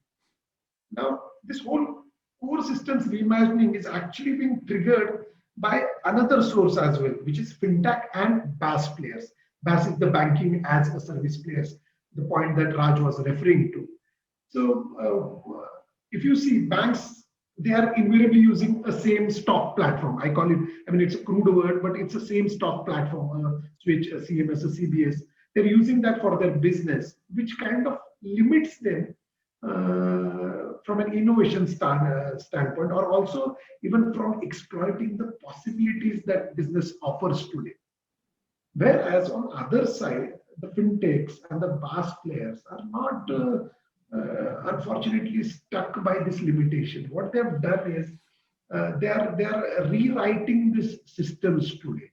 [SPEAKER 2] Now, this whole core systems reimagining is actually being triggered by another source as well, which is fintech and BaaS players. BaaS is the banking as a service players, the point that Raj was referring to. So if you see, banks, they are invariably using a same stock platform. I call it, I mean, it's a crude word, but it's the same stock platform, Switch, a CMS, a CBS. They're using that for their business, which kind of limits them from an innovation standpoint, or also even from exploiting the possibilities that business offers today. Whereas on other side, the fintechs and the BaaS players are not unfortunately stuck by this limitation. What they have done is they are rewriting these systems today.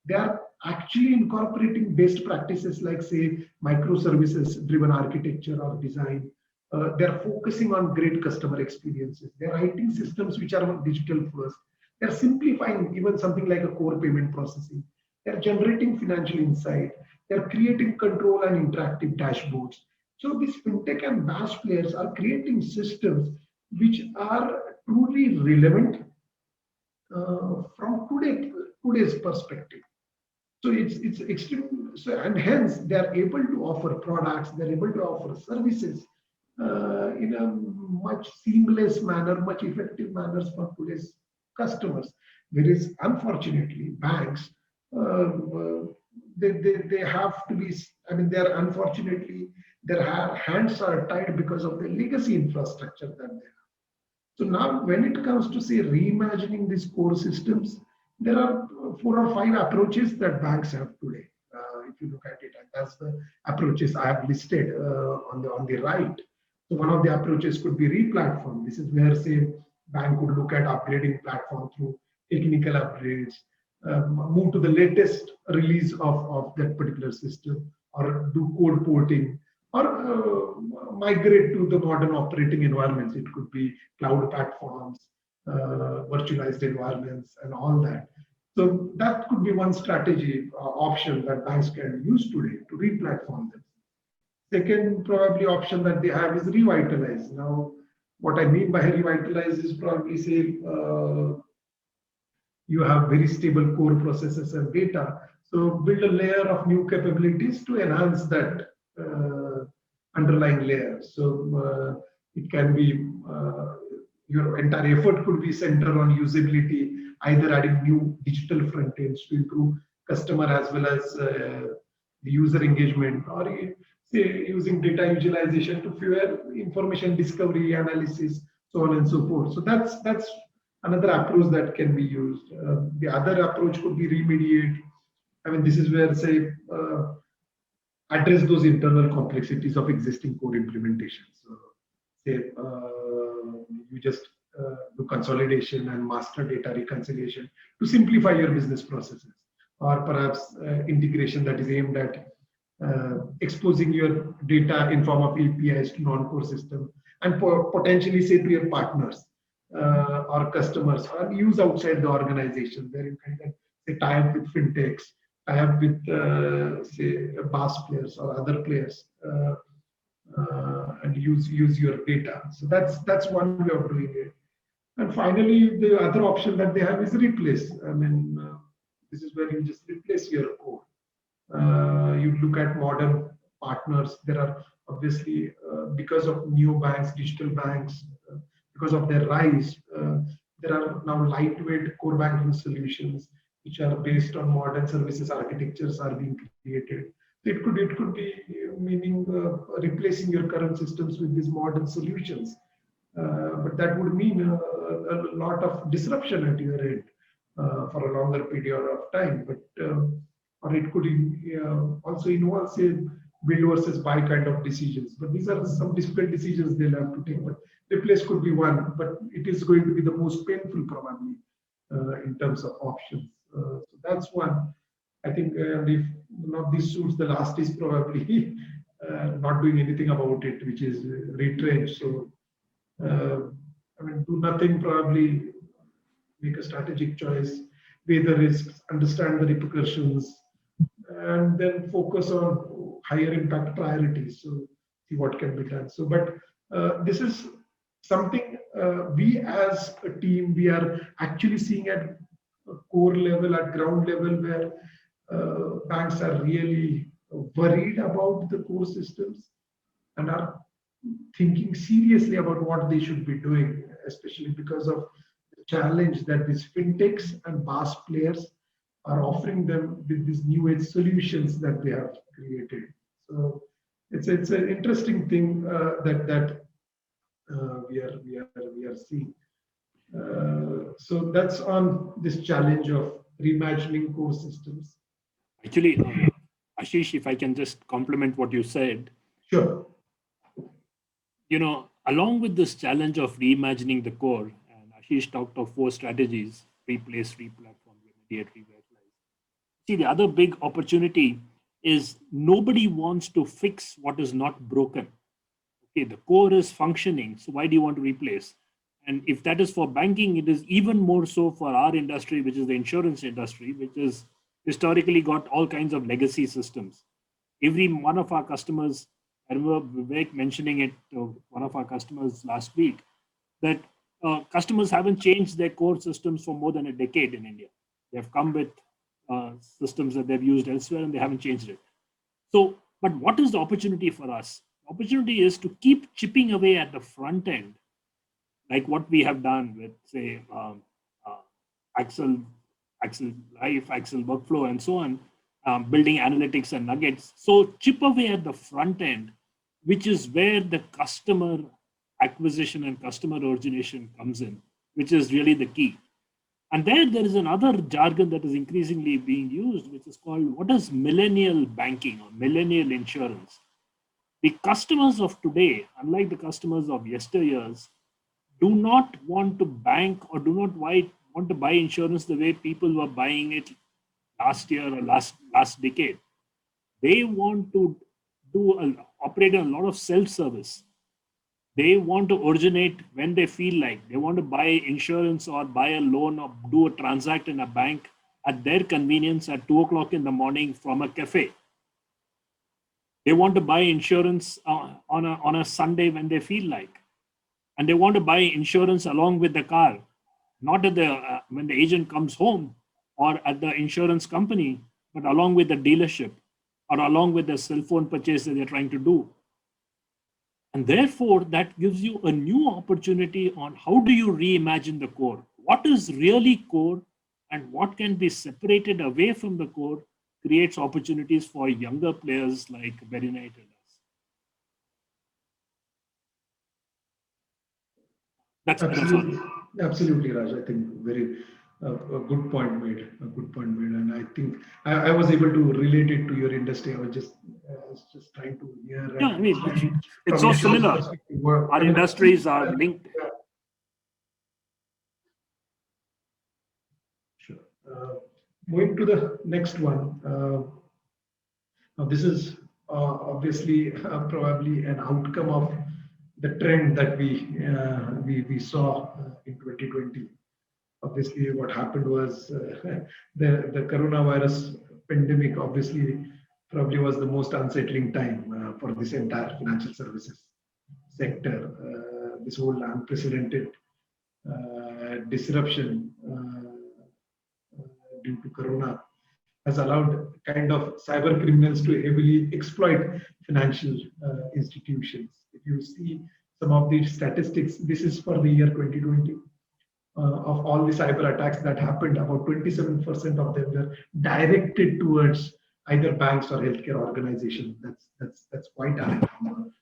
[SPEAKER 2] They are actually incorporating best practices like, say, microservices driven architecture or design. They're focusing on great customer experiences. They're writing systems which are digital first. They're simplifying even something like a core payment processing. They're generating financial insight. They're creating control and interactive dashboards. So these fintech and BaaS players are creating systems which are truly relevant from today's perspective. So it's extreme. So, and hence they are able to offer products. They're able to offer services in a much seamless manner, much effective manners for today's customers. Whereas unfortunately, banks, they have to be, I mean, they're unfortunately, their hands are tied because of the legacy infrastructure that they have. So now when it comes to say reimagining these core systems, there are 4 or 5 approaches that banks have today. If you look at it, and that's the approaches I have listed on the right. So one of the approaches could be re-platform. This is where say bank would look at upgrading platform through technical upgrades, move to the latest release of that particular system, or do code porting, or migrate to the modern operating environments. It could be cloud platforms, virtualized environments, and all that. So that could be one strategy option that banks can use today to re-platform them. Second, probably option that they have is revitalize. Now, what I mean by revitalize is probably say you have very stable core processes and data. So build a layer of new capabilities to enhance that underlying layer. So it can be your entire effort could be centered on usability, either adding new digital front ends to improve customer as well as the user engagement, or say using data visualization to fuel information discovery, analysis, so on and so forth. So that's another approach that can be used. The other approach could be remediate. I mean, this is where say address those internal complexities of existing core implementations. So say you just do consolidation and master data reconciliation to simplify your business processes, or perhaps integration that is aimed at exposing your data in form of APIs to non-core system, and potentially say to your partners or customers, or use outside the organization, where you can say tie up with fintechs, tie up with say BaaS players or other players, and use your data. So that's one way of doing it. And finally, the other option that they have is replace. I mean, this is where you just replace your core. You look at modern partners. There are obviously, because of neobanks, digital banks, because of their rise, there are now lightweight core banking solutions which are based on modern services architectures are being created. It could be meaning replacing your current systems with these modern solutions, but that would mean a lot of disruption at your end for a longer period of time. But or it could also involve say build versus buy kind of decisions. But these are some difficult decisions they'll have to take. But replace could be one, but it is going to be the most painful probably in terms of options. So that's one. I think if none of these suits, the last is probably not doing anything about it, which is retrench. So I mean, do nothing, probably make a strategic choice, weigh the risks, understand the repercussions, and then focus on higher impact priorities. So see what can be done. So, but this is something we as a team, we are actually seeing at a core level, at ground level, where banks are really worried about the core systems and are thinking seriously about what they should be doing, especially because of the challenge that these fintechs and BaaS players are offering them with these new age solutions that they have created. So it's an interesting thing that we are seeing. So that's on this challenge of reimagining core systems.
[SPEAKER 4] Actually, Ashish, if I can just complement what you said.
[SPEAKER 2] Sure.
[SPEAKER 4] You know, along with this challenge of reimagining the core, and Ashish talked of 4 strategies: replace, replatform, remediate, revitalize. See, the other big opportunity is nobody wants to fix what is not broken. Okay, the core is functioning, so why do you want to replace? And if that is for banking, it is even more so for our industry, which is the insurance industry, which is historically got all kinds of legacy systems. Every one of our customers, I remember Vivek mentioning it to one of our customers last week, that customers haven't changed their core systems for more than a decade in India. They've come with systems that they've used elsewhere and they haven't changed it. So, but what is the opportunity for us? The opportunity is to keep chipping away at the front end, like what we have done with, say, Axel, Axel Life, Axel Workflow, and so on, building analytics and nuggets. So chip away at the front end, which is where the customer acquisition and customer origination comes in, which is really the key. And there is another jargon that is increasingly being used, which is called what is millennial banking or millennial insurance. The customers of today, unlike the customers of yesteryears, do not want to bank or do not want to buy insurance the way people were buying it last year or last decade. They want to operate on a lot of self-service. They want to originate when they feel like. They want to buy insurance or buy a loan or do a transact in a bank at their convenience at 2 o'clock in the morning from a cafe. They want to buy insurance on a Sunday when they feel like. And they want to buy insurance along with the car, not at when the agent comes home or at the insurance company, but along with the dealership or along with the cell phone purchase that they're trying to do. And therefore, that gives you a new opportunity on how do you reimagine the core? What is really core and what can be separated away from the core creates opportunities for younger players like Veronite and us.
[SPEAKER 2] Absolutely, absolutely, Raj. I think very a good point made. A good point made, and I think I was able to relate it to your industry. I was just trying to hear.
[SPEAKER 4] Yeah, I mean, it's so similar. Our industries are linked.
[SPEAKER 2] Yeah. Sure. Moving to the next one. Now, this is obviously probably an outcome of the trend that we saw in 2020. Obviously, what happened was the coronavirus pandemic obviously probably was the most unsettling time for this entire financial services sector. This whole unprecedented disruption due to corona has allowed kind of cyber criminals to heavily exploit financial institutions. If you see some of these statistics, this is for the year 2020. Of all the cyber attacks that happened, about 27% of them were directed towards either banks or healthcare organizations. That's quite a number.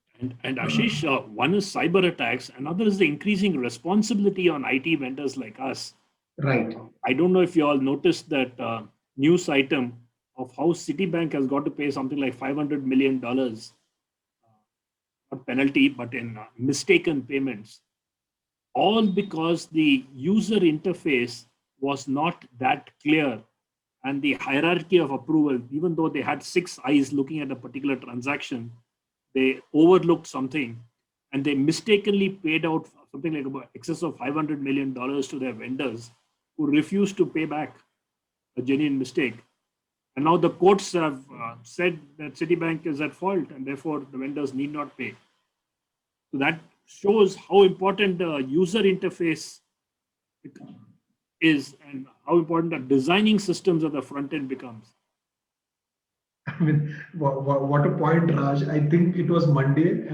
[SPEAKER 4] And Ashish, one is cyber attacks, another is the increasing responsibility on IT vendors like us.
[SPEAKER 2] Right.
[SPEAKER 4] I don't know if you all noticed that news item of how Citibank has got to pay something like $500 million, not penalty, but in mistaken payments, all because the user interface was not that clear and the hierarchy of approval, even though they had 6 eyes looking at a particular transaction, they overlooked something and they mistakenly paid out something like about excess of $500 million to their vendors who refused to pay back a genuine mistake. And now the courts have said that Citibank is at fault and therefore the vendors need not pay. So that shows how important the user interface is and how important the designing systems at the front end becomes.
[SPEAKER 2] I mean, what a point, Raj. I think it was Monday.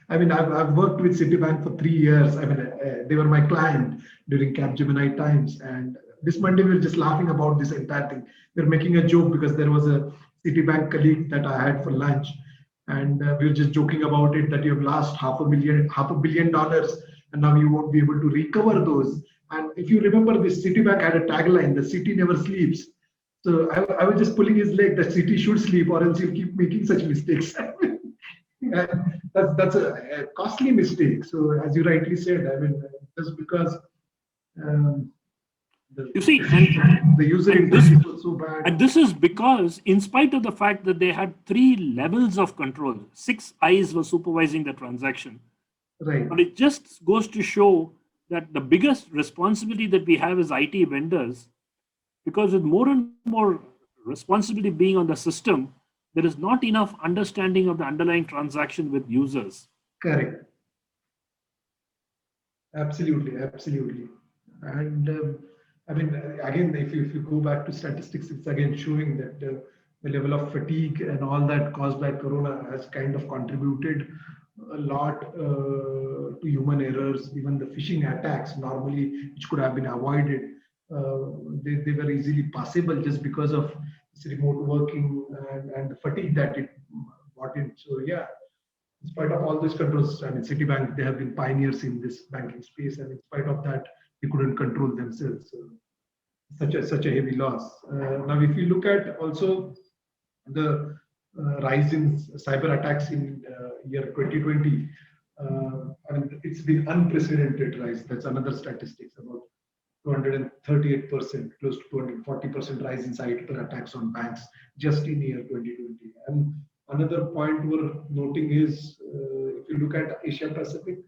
[SPEAKER 2] I mean, I've worked with Citibank for 3 years. I mean, they were my client during Capgemini times. And this Monday, we were just laughing about this entire thing. We were making a joke because there was a Citibank colleague that I had for lunch. And we were just joking about it that you have lost $500 million, and now you won't be able to recover those. And if you remember, this Citibank had a tagline: "The city never sleeps." So I was just pulling his leg. The city should sleep, or else you keep making such mistakes. That's a costly mistake. So as you rightly said, I mean, just because
[SPEAKER 4] you see,
[SPEAKER 2] the user interface was so bad.
[SPEAKER 4] And this is because, in spite of the fact that they had 3 levels of control, 6 eyes were supervising the transaction.
[SPEAKER 2] Right.
[SPEAKER 4] But it just goes to show that the biggest responsibility that we have as IT vendors, because with more and more responsibility being on the system, there is not enough understanding of the underlying transaction with users.
[SPEAKER 2] Correct. Absolutely, absolutely. And I mean, again, if you go back to statistics, it's again showing that the level of fatigue and all that caused by corona has kind of contributed a lot to human errors. Even the phishing attacks normally, which could have been avoided, they were easily passable just because of this remote working and the fatigue that it brought in. So yeah, in spite of all these controls, I mean, Citibank, they have been pioneers in this banking space, and in spite of that, they couldn't control themselves. So such a heavy loss. Now, if you look at also the rise in cyber attacks in year 2020, I mean, it's been unprecedented rise. That's another statistics, about 238%, close to 240% rise in cyber attacks on banks just in year 2020. And another point we're noting is, if you look at Asia Pacific,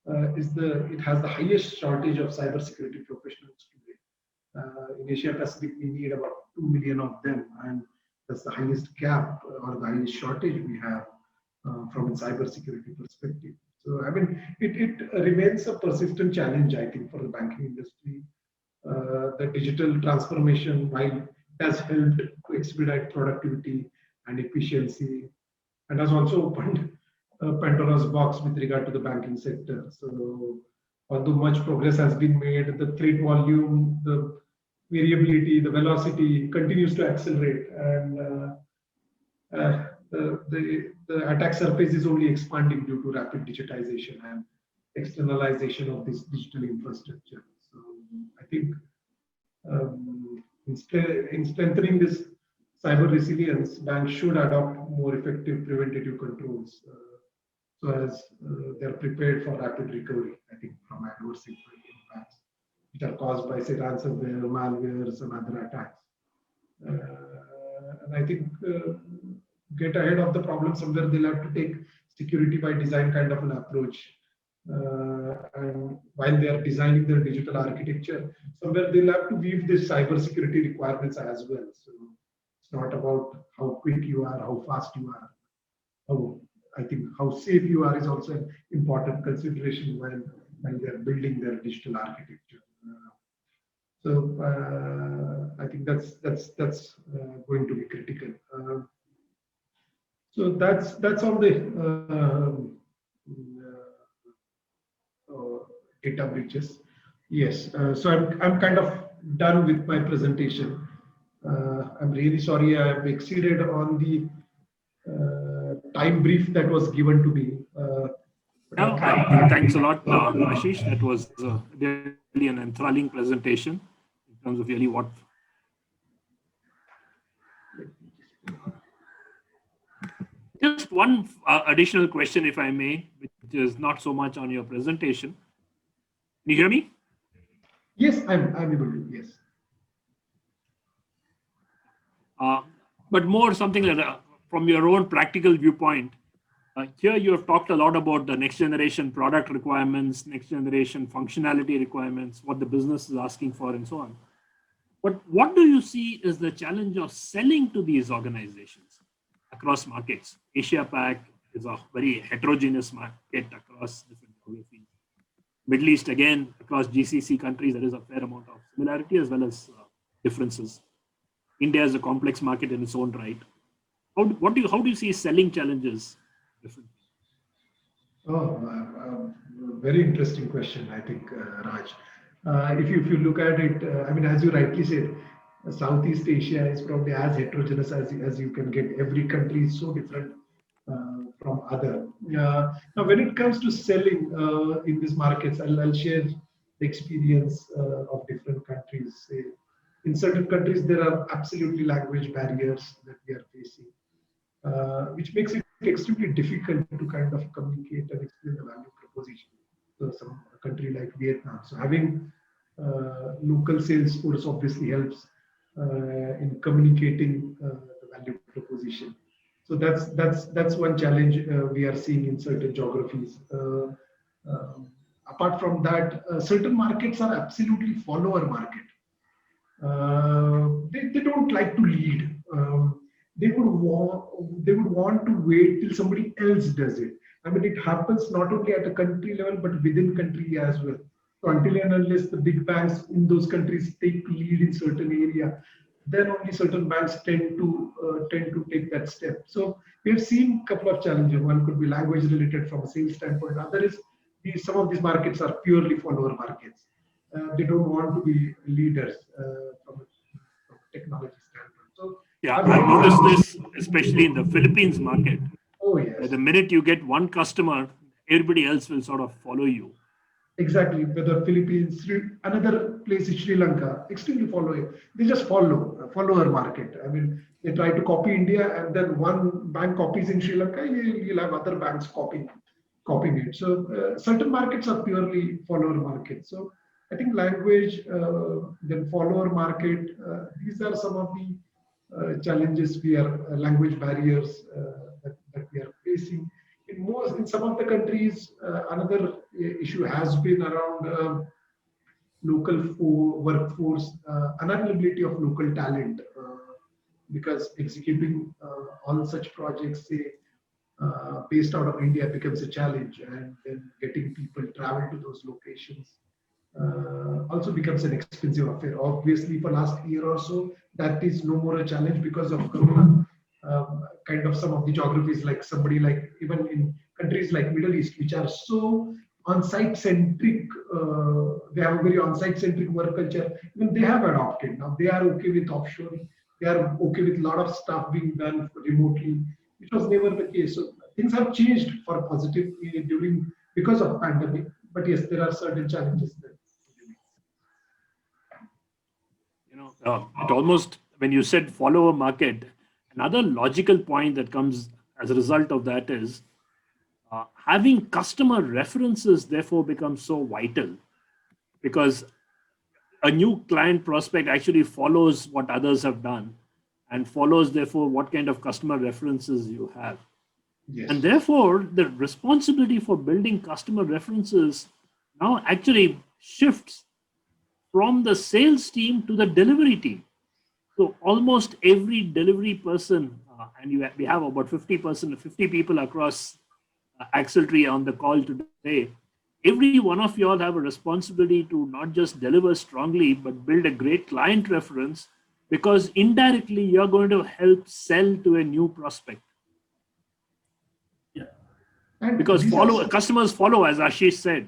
[SPEAKER 2] it has the highest shortage of cybersecurity professionals today. In Asia Pacific, we need about 2 million of them, and that's the highest gap or the highest shortage we have from a cybersecurity perspective. So, I mean, it remains a persistent challenge, I think, for the banking industry. The digital transformation, while it has helped to expedite productivity and efficiency, and has also opened Pandora's box with regard to the banking sector. So, although much progress has been made, the threat volume, the variability, the velocity continues to accelerate, and the attack surface is only expanding due to rapid digitization and externalization of this digital infrastructure. So I think in strengthening this cyber resilience, banks should adopt more effective preventative controls so as they're prepared for rapid recovery, I think, from adverse impacts which are caused by, say, ransomware, malware, and other attacks. And I think get ahead of the problem somewhere, they'll have to take security by design kind of an approach. And while they are designing their digital architecture, somewhere they'll have to weave this cyber security requirements as well. So it's not about how quick you are, how fast you are. I think how safe you are is also an important consideration when they're building their digital architecture. So I think that's going to be critical. So that's on the data breaches. Yes. So I'm kind of done with my presentation. I'm really sorry I've exceeded on the time brief that was given to me.
[SPEAKER 4] Thanks a lot, Ashish. That was really an enthralling presentation in terms of really what. Just one additional question, if I may, which is not so much on your presentation. Can you hear me?
[SPEAKER 2] Yes, I'm able to. Yes.
[SPEAKER 4] But more something like that, from your own practical viewpoint. Here you have talked a lot about the next generation product requirements, next generation functionality requirements, what the business is asking for, and so on. But what do you see is the challenge of selling to these organizations across markets? Asia Pac is a very heterogeneous market across different geographies. Middle East, again, across GCC countries, there is a fair amount of similarity as well as differences. India is a complex market in its own right. How do you see selling challenges differently?
[SPEAKER 2] Oh, very interesting question, I think, Raj. If you look at it, I mean, as you rightly said, Southeast Asia is probably as heterogeneous as you can get. Every country is so different from other. Now, when it comes to selling in these markets, I'll share the experience of different countries. Say, in certain countries, there are absolutely language barriers that we are facing, which makes it extremely difficult to kind of communicate and explain the value proposition to some country like Vietnam. So having local sales force obviously helps in communicating the value proposition. So that's one challenge we are seeing in certain geographies. Apart from that, certain markets are absolutely follower market. They don't like to lead. They would want to wait till somebody else does it. I mean, it happens not only at a country level, but within country as well. So until and unless the big banks in those countries take lead in certain area, then only certain banks tend to take that step. So we have seen a couple of challenges. One could be language related from a sales standpoint. Other is some of these markets are purely follower markets. they don't want to be leaders from a technology standpoint. So
[SPEAKER 4] Yeah, I've noticed this, especially in the Philippines market.
[SPEAKER 2] oh
[SPEAKER 4] Where
[SPEAKER 2] yes,
[SPEAKER 4] the minute you get one customer, everybody else will sort of follow you.
[SPEAKER 2] exactly. Whether Philippines, another place is Sri Lanka, extremely following. They just follow our market. I mean, they try to copy India, and then one bank copies in Sri Lanka, you'll have other banks copying it. So certain markets are purely follower markets. So I think language, then follower market, these are some of the challenges we are language barriers that we are facing. In some of the countries, another issue has been around local workforce, unavailability of local talent, because executing all such projects, say, based out of India becomes a challenge, and then getting people travel to those locations also becomes an expensive affair. Obviously, for last year or so, that is no more a challenge because of Corona. Kind of some of the geographies, like somebody like even in countries like Middle East, which are so on-site centric, they have a very on-site centric work culture. Even they have adopted now. They are okay with offshoring. They are okay with a lot of stuff being done remotely, which was never the case. So things have changed for positive during because of pandemic. But yes, there are certain challenges there.
[SPEAKER 4] It almost, when you said follower market, another logical point that comes as a result of that is having customer references therefore becomes so vital, because a new client prospect actually follows what others have done and follows therefore what kind of customer references you have.
[SPEAKER 2] Yes.
[SPEAKER 4] And therefore, the responsibility for building customer references now actually shifts from the sales team to the delivery team. So almost every delivery person, we have about 50 people across Axletree on the call today. Every one of you all have a responsibility to not just deliver strongly, but build a great client reference, because indirectly you're going to help sell to a new prospect.
[SPEAKER 1] Yeah.
[SPEAKER 2] And
[SPEAKER 4] Because
[SPEAKER 2] these
[SPEAKER 4] customers follow, as Ashish said.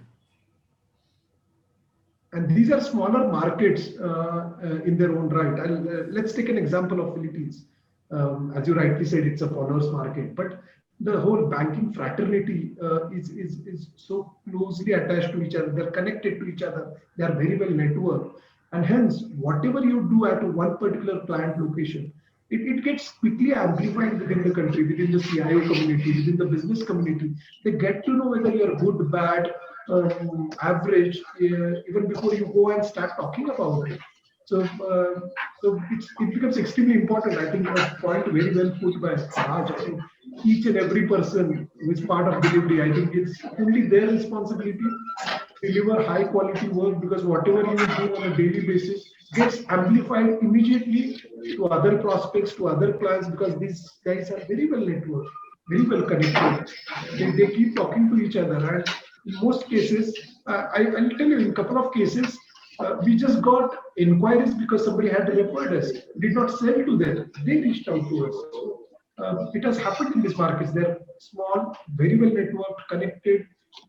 [SPEAKER 2] and these are smaller markets in their own right. Let's take an example of Philippines. As you rightly said, it's a followers market, but the whole banking fraternity is so closely attached to each other. They're connected to each other. They are very well networked, and hence whatever you do at one particular client location, it gets quickly amplified within the country, within the CIO community, within the business community. They get to know whether you're good, bad, average, even before you go and start talking about it. So, it becomes extremely important. I think a point very well put by Raj. I think each and every person who is part of delivery, I think it's fully their responsibility to deliver high quality work, because whatever you do on a daily basis gets amplified immediately to other prospects, to other clients, because these guys are very well networked, very well connected. They keep talking to each other, and in most cases, I'll tell you, in a couple of cases, we just got inquiries because somebody had referred us, did not sell to them. They reached out to us. So, it has happened in these markets. They're small, very well networked, connected.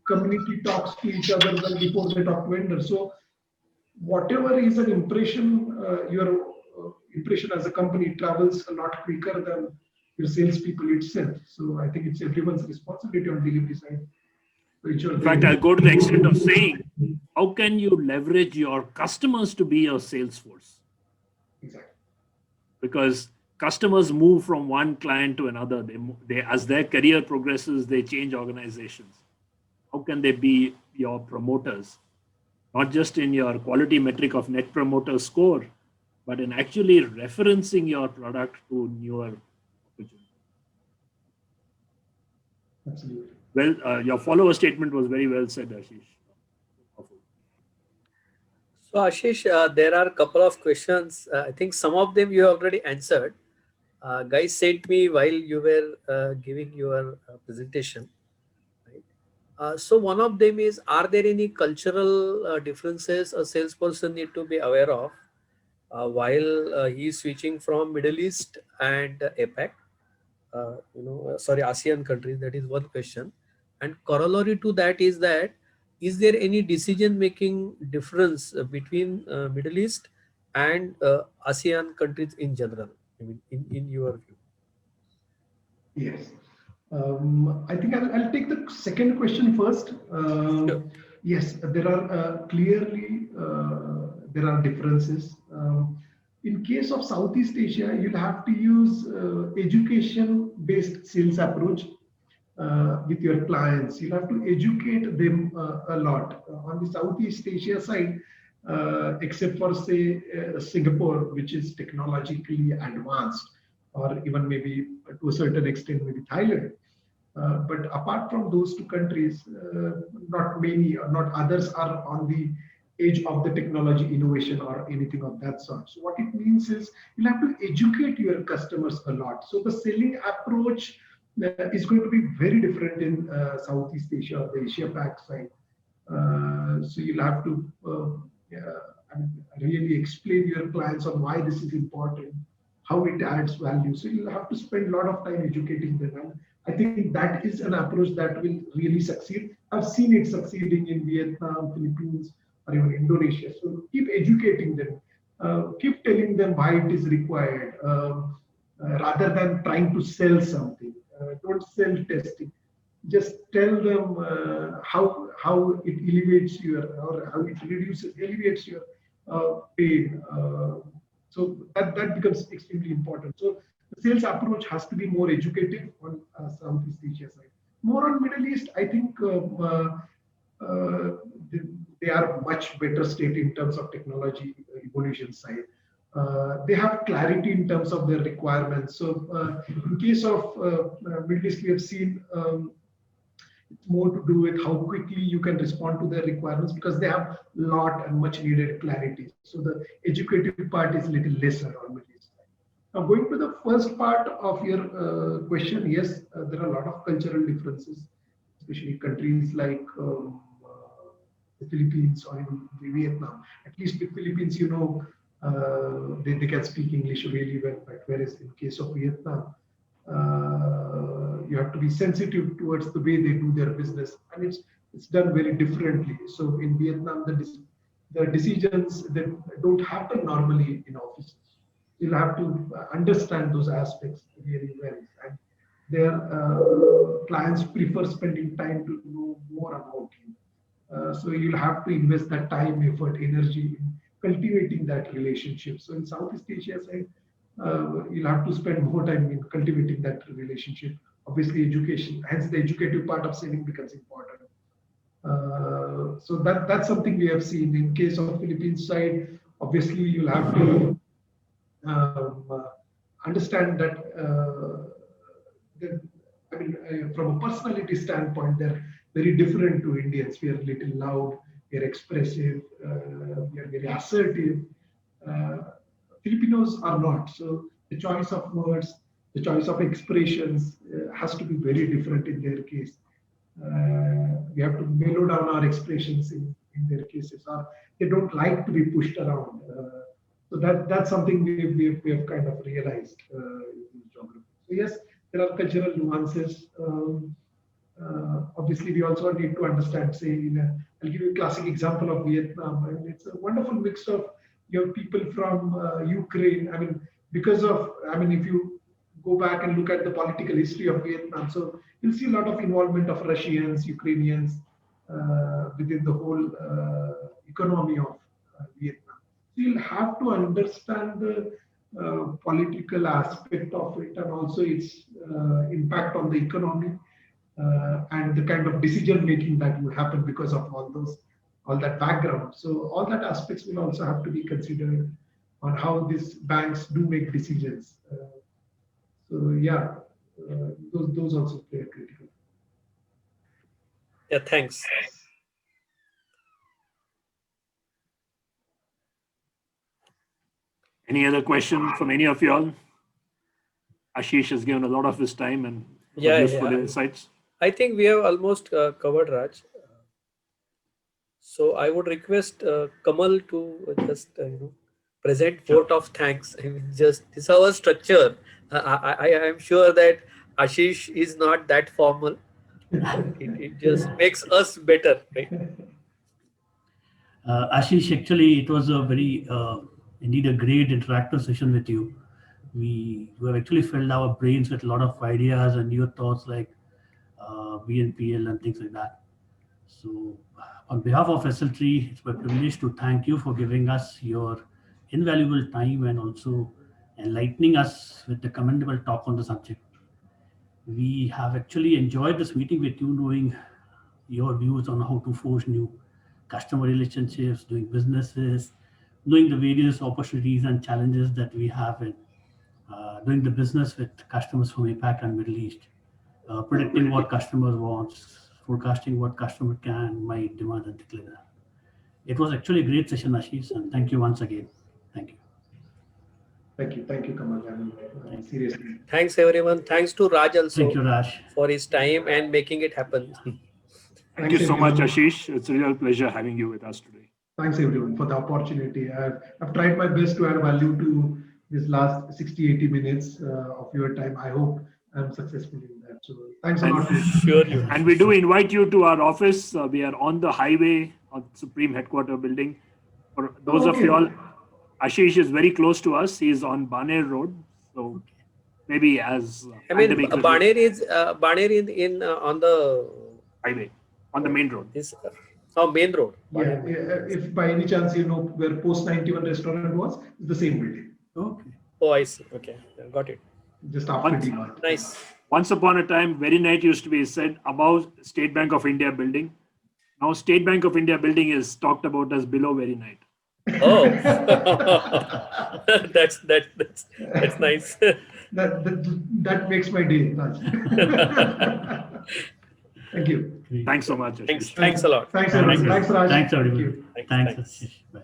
[SPEAKER 2] Community talks to each other well before they talk to vendors. So, whatever is an impression, your impression as a company travels a lot quicker than your salespeople itself. So, I think it's everyone's responsibility on delivery side.
[SPEAKER 4] In fact, I'll go to the extent of saying, how can you leverage your customers to be your sales force?
[SPEAKER 2] Exactly.
[SPEAKER 4] Because customers move from one client to another. They as their career progresses, they change organizations. How can they be your promoters? Not just in your quality metric of net promoter score, but in actually referencing your product to newer opportunities.
[SPEAKER 2] Absolutely.
[SPEAKER 4] Well, your follower statement was very well said, Ashish.
[SPEAKER 1] So Ashish, there are a couple of questions. I think some of them you have already answered. Guys sent me while you were giving your presentation. Right? So one of them is, are there any cultural differences a salesperson need to be aware of while he is switching from Middle East and APAC? Sorry, ASEAN countries. That is one question. And corollary to that is that is there any decision-making difference between Middle East and ASEAN countries in general? I mean, in your view?
[SPEAKER 2] Yes. I think I'll take the second question first.
[SPEAKER 1] Sure.
[SPEAKER 2] Yes, there are clearly there are differences. In case of Southeast Asia, you'll have to use education-based sales approach with your clients. You'll have to educate them a lot. On the Southeast Asia side, except for say Singapore, which is technologically advanced, or even maybe to a certain extent, maybe Thailand. But apart from those two countries, not many or not others are on the edge of the technology innovation or anything of that sort. So what it means is you'll have to educate your customers a lot. So the selling approach is going to be very different in Southeast Asia or the Asia Pac side. So you'll have to really explain your clients on why this is important, how it adds value. So you'll have to spend a lot of time educating them. And I think that is an approach that will really succeed. I've seen it succeeding in Vietnam, Philippines, or even Indonesia. So keep educating them, keep telling them why it is required, rather than trying to sell something. Don't sell testing. Just tell them how it elevates your, or how it alleviates your pain. So that becomes extremely important. So the sales approach has to be more educative on Southeast Asia side. More on Middle East, I think they are much better state in terms of technology evolution side. They have clarity in terms of their requirements. So in case of Middle East, we have seen it's more to do with how quickly you can respond to their requirements, because they have lot and much needed clarity. So the educative part is a little lesser on Middle East. Now going to the first part of your question, yes, there are a lot of cultural differences, especially countries like the Philippines or even Vietnam. At least with Philippines, you know, they can speak English really well, but whereas in case of Vietnam, you have to be sensitive towards the way they do their business, and it's done very differently. So in Vietnam, the decisions that don't happen normally in offices. You'll have to understand those aspects really well, and their clients prefer spending time to know more about you. So you'll have to invest that time, effort, energy in cultivating that relationship. So in Southeast Asia side, you'll have to spend more time in cultivating that relationship. Obviously, education, hence the educative part of selling becomes important. So that's something we have seen. In case of Philippines side, obviously you'll have to understand that, I mean, from a personality standpoint, they're very different to Indians. We are a little loud, we are expressive, we are very assertive. Filipinos are not. So the choice of words, the choice of expressions has to be very different in their case. We have to mellow down our expressions in their cases, or they don't like to be pushed around. So that's something we have kind of realized in geography. So yes, there are cultural nuances. Obviously, we also need to understand, say, I'll give you a classic example of Vietnam. I mean, it's a wonderful mix of you have people from Ukraine. I mean, because of, I mean, if you go back and look at the political history of Vietnam, so you'll see a lot of involvement of Russians, Ukrainians within the whole economy of Vietnam. So you'll have to understand the political aspect of it, and also its impact on the economy, and the kind of decision making that will happen because of all that background. So all that aspects will also have to be considered on how these banks do make decisions. So yeah, those also play a critical.
[SPEAKER 1] Yeah, thanks.
[SPEAKER 4] Any other question from any of you all? Ashish has given a lot of his time and useful insights.
[SPEAKER 1] I think we have almost covered, Raj. So I would request Kamal to just present vote of thanks. I mean, just this is our structure. I am sure that Ashish is not that formal. It just makes us better, right?
[SPEAKER 3] Ashish, actually, it was a very, indeed a great interactive session with you. We have actually filled our brains with a lot of ideas and new thoughts like BNPL and things like that. So, on behalf of SL3, it's my privilege to thank you for giving us your invaluable time and also enlightening us with the commendable talk on the subject. We have actually enjoyed this meeting with you, knowing your views on how to forge new customer relationships, doing businesses, knowing the various opportunities and challenges that we have in doing the business with customers from APAC and Middle East, predicting what customers want, forecasting what customer can, might demand, and things like that. It was actually a great session, Ashish, and thank you once again. Thank you.
[SPEAKER 2] Thank you, Kamal. I mean, seriously.
[SPEAKER 1] Thanks everyone. Thanks to Raj also
[SPEAKER 3] Thank you, Raj.
[SPEAKER 1] for his time and making it happen.
[SPEAKER 4] Thank you so much,
[SPEAKER 2] everyone.
[SPEAKER 4] Ashish. It's a real pleasure having you with us today.
[SPEAKER 2] Thanks everyone for the opportunity. I've tried my best to add value to this last 60-80 minutes of your time. I hope I'm successful in that. So thanks a lot.
[SPEAKER 1] Sure, you.
[SPEAKER 4] And we do invite you to our office. We are on the highway of Supreme Headquarter building. For those of
[SPEAKER 2] Okay.
[SPEAKER 4] you all, Ashish is very close to us. He is on Baner Road. So maybe as
[SPEAKER 1] I mean,
[SPEAKER 4] pandemic
[SPEAKER 1] Baner is on the
[SPEAKER 4] highway, on the main road.
[SPEAKER 1] main road.
[SPEAKER 2] Yeah, if by any chance you know where Post 91 restaurant was, it's the same building,
[SPEAKER 3] Okay.
[SPEAKER 1] Oh, I see. Okay, got it.
[SPEAKER 2] just after
[SPEAKER 4] Once-
[SPEAKER 2] D-Mart.
[SPEAKER 1] Nice.
[SPEAKER 4] Once upon a time, Very Night used to be said above State Bank of India building. Now State Bank of India building is talked about as below Very Night.
[SPEAKER 1] Oh, that's nice.
[SPEAKER 2] that makes my day, Raj. Thank you.
[SPEAKER 3] Great.
[SPEAKER 4] Thanks so much, Ashish.
[SPEAKER 1] Thanks a lot.
[SPEAKER 2] Thanks everyone.
[SPEAKER 3] Thanks,
[SPEAKER 2] Thanks, Raj.
[SPEAKER 3] Thanks,
[SPEAKER 2] Thank
[SPEAKER 3] everyone.
[SPEAKER 2] you.
[SPEAKER 3] Thanks,
[SPEAKER 1] Thanks.
[SPEAKER 3] Ashish. Bye.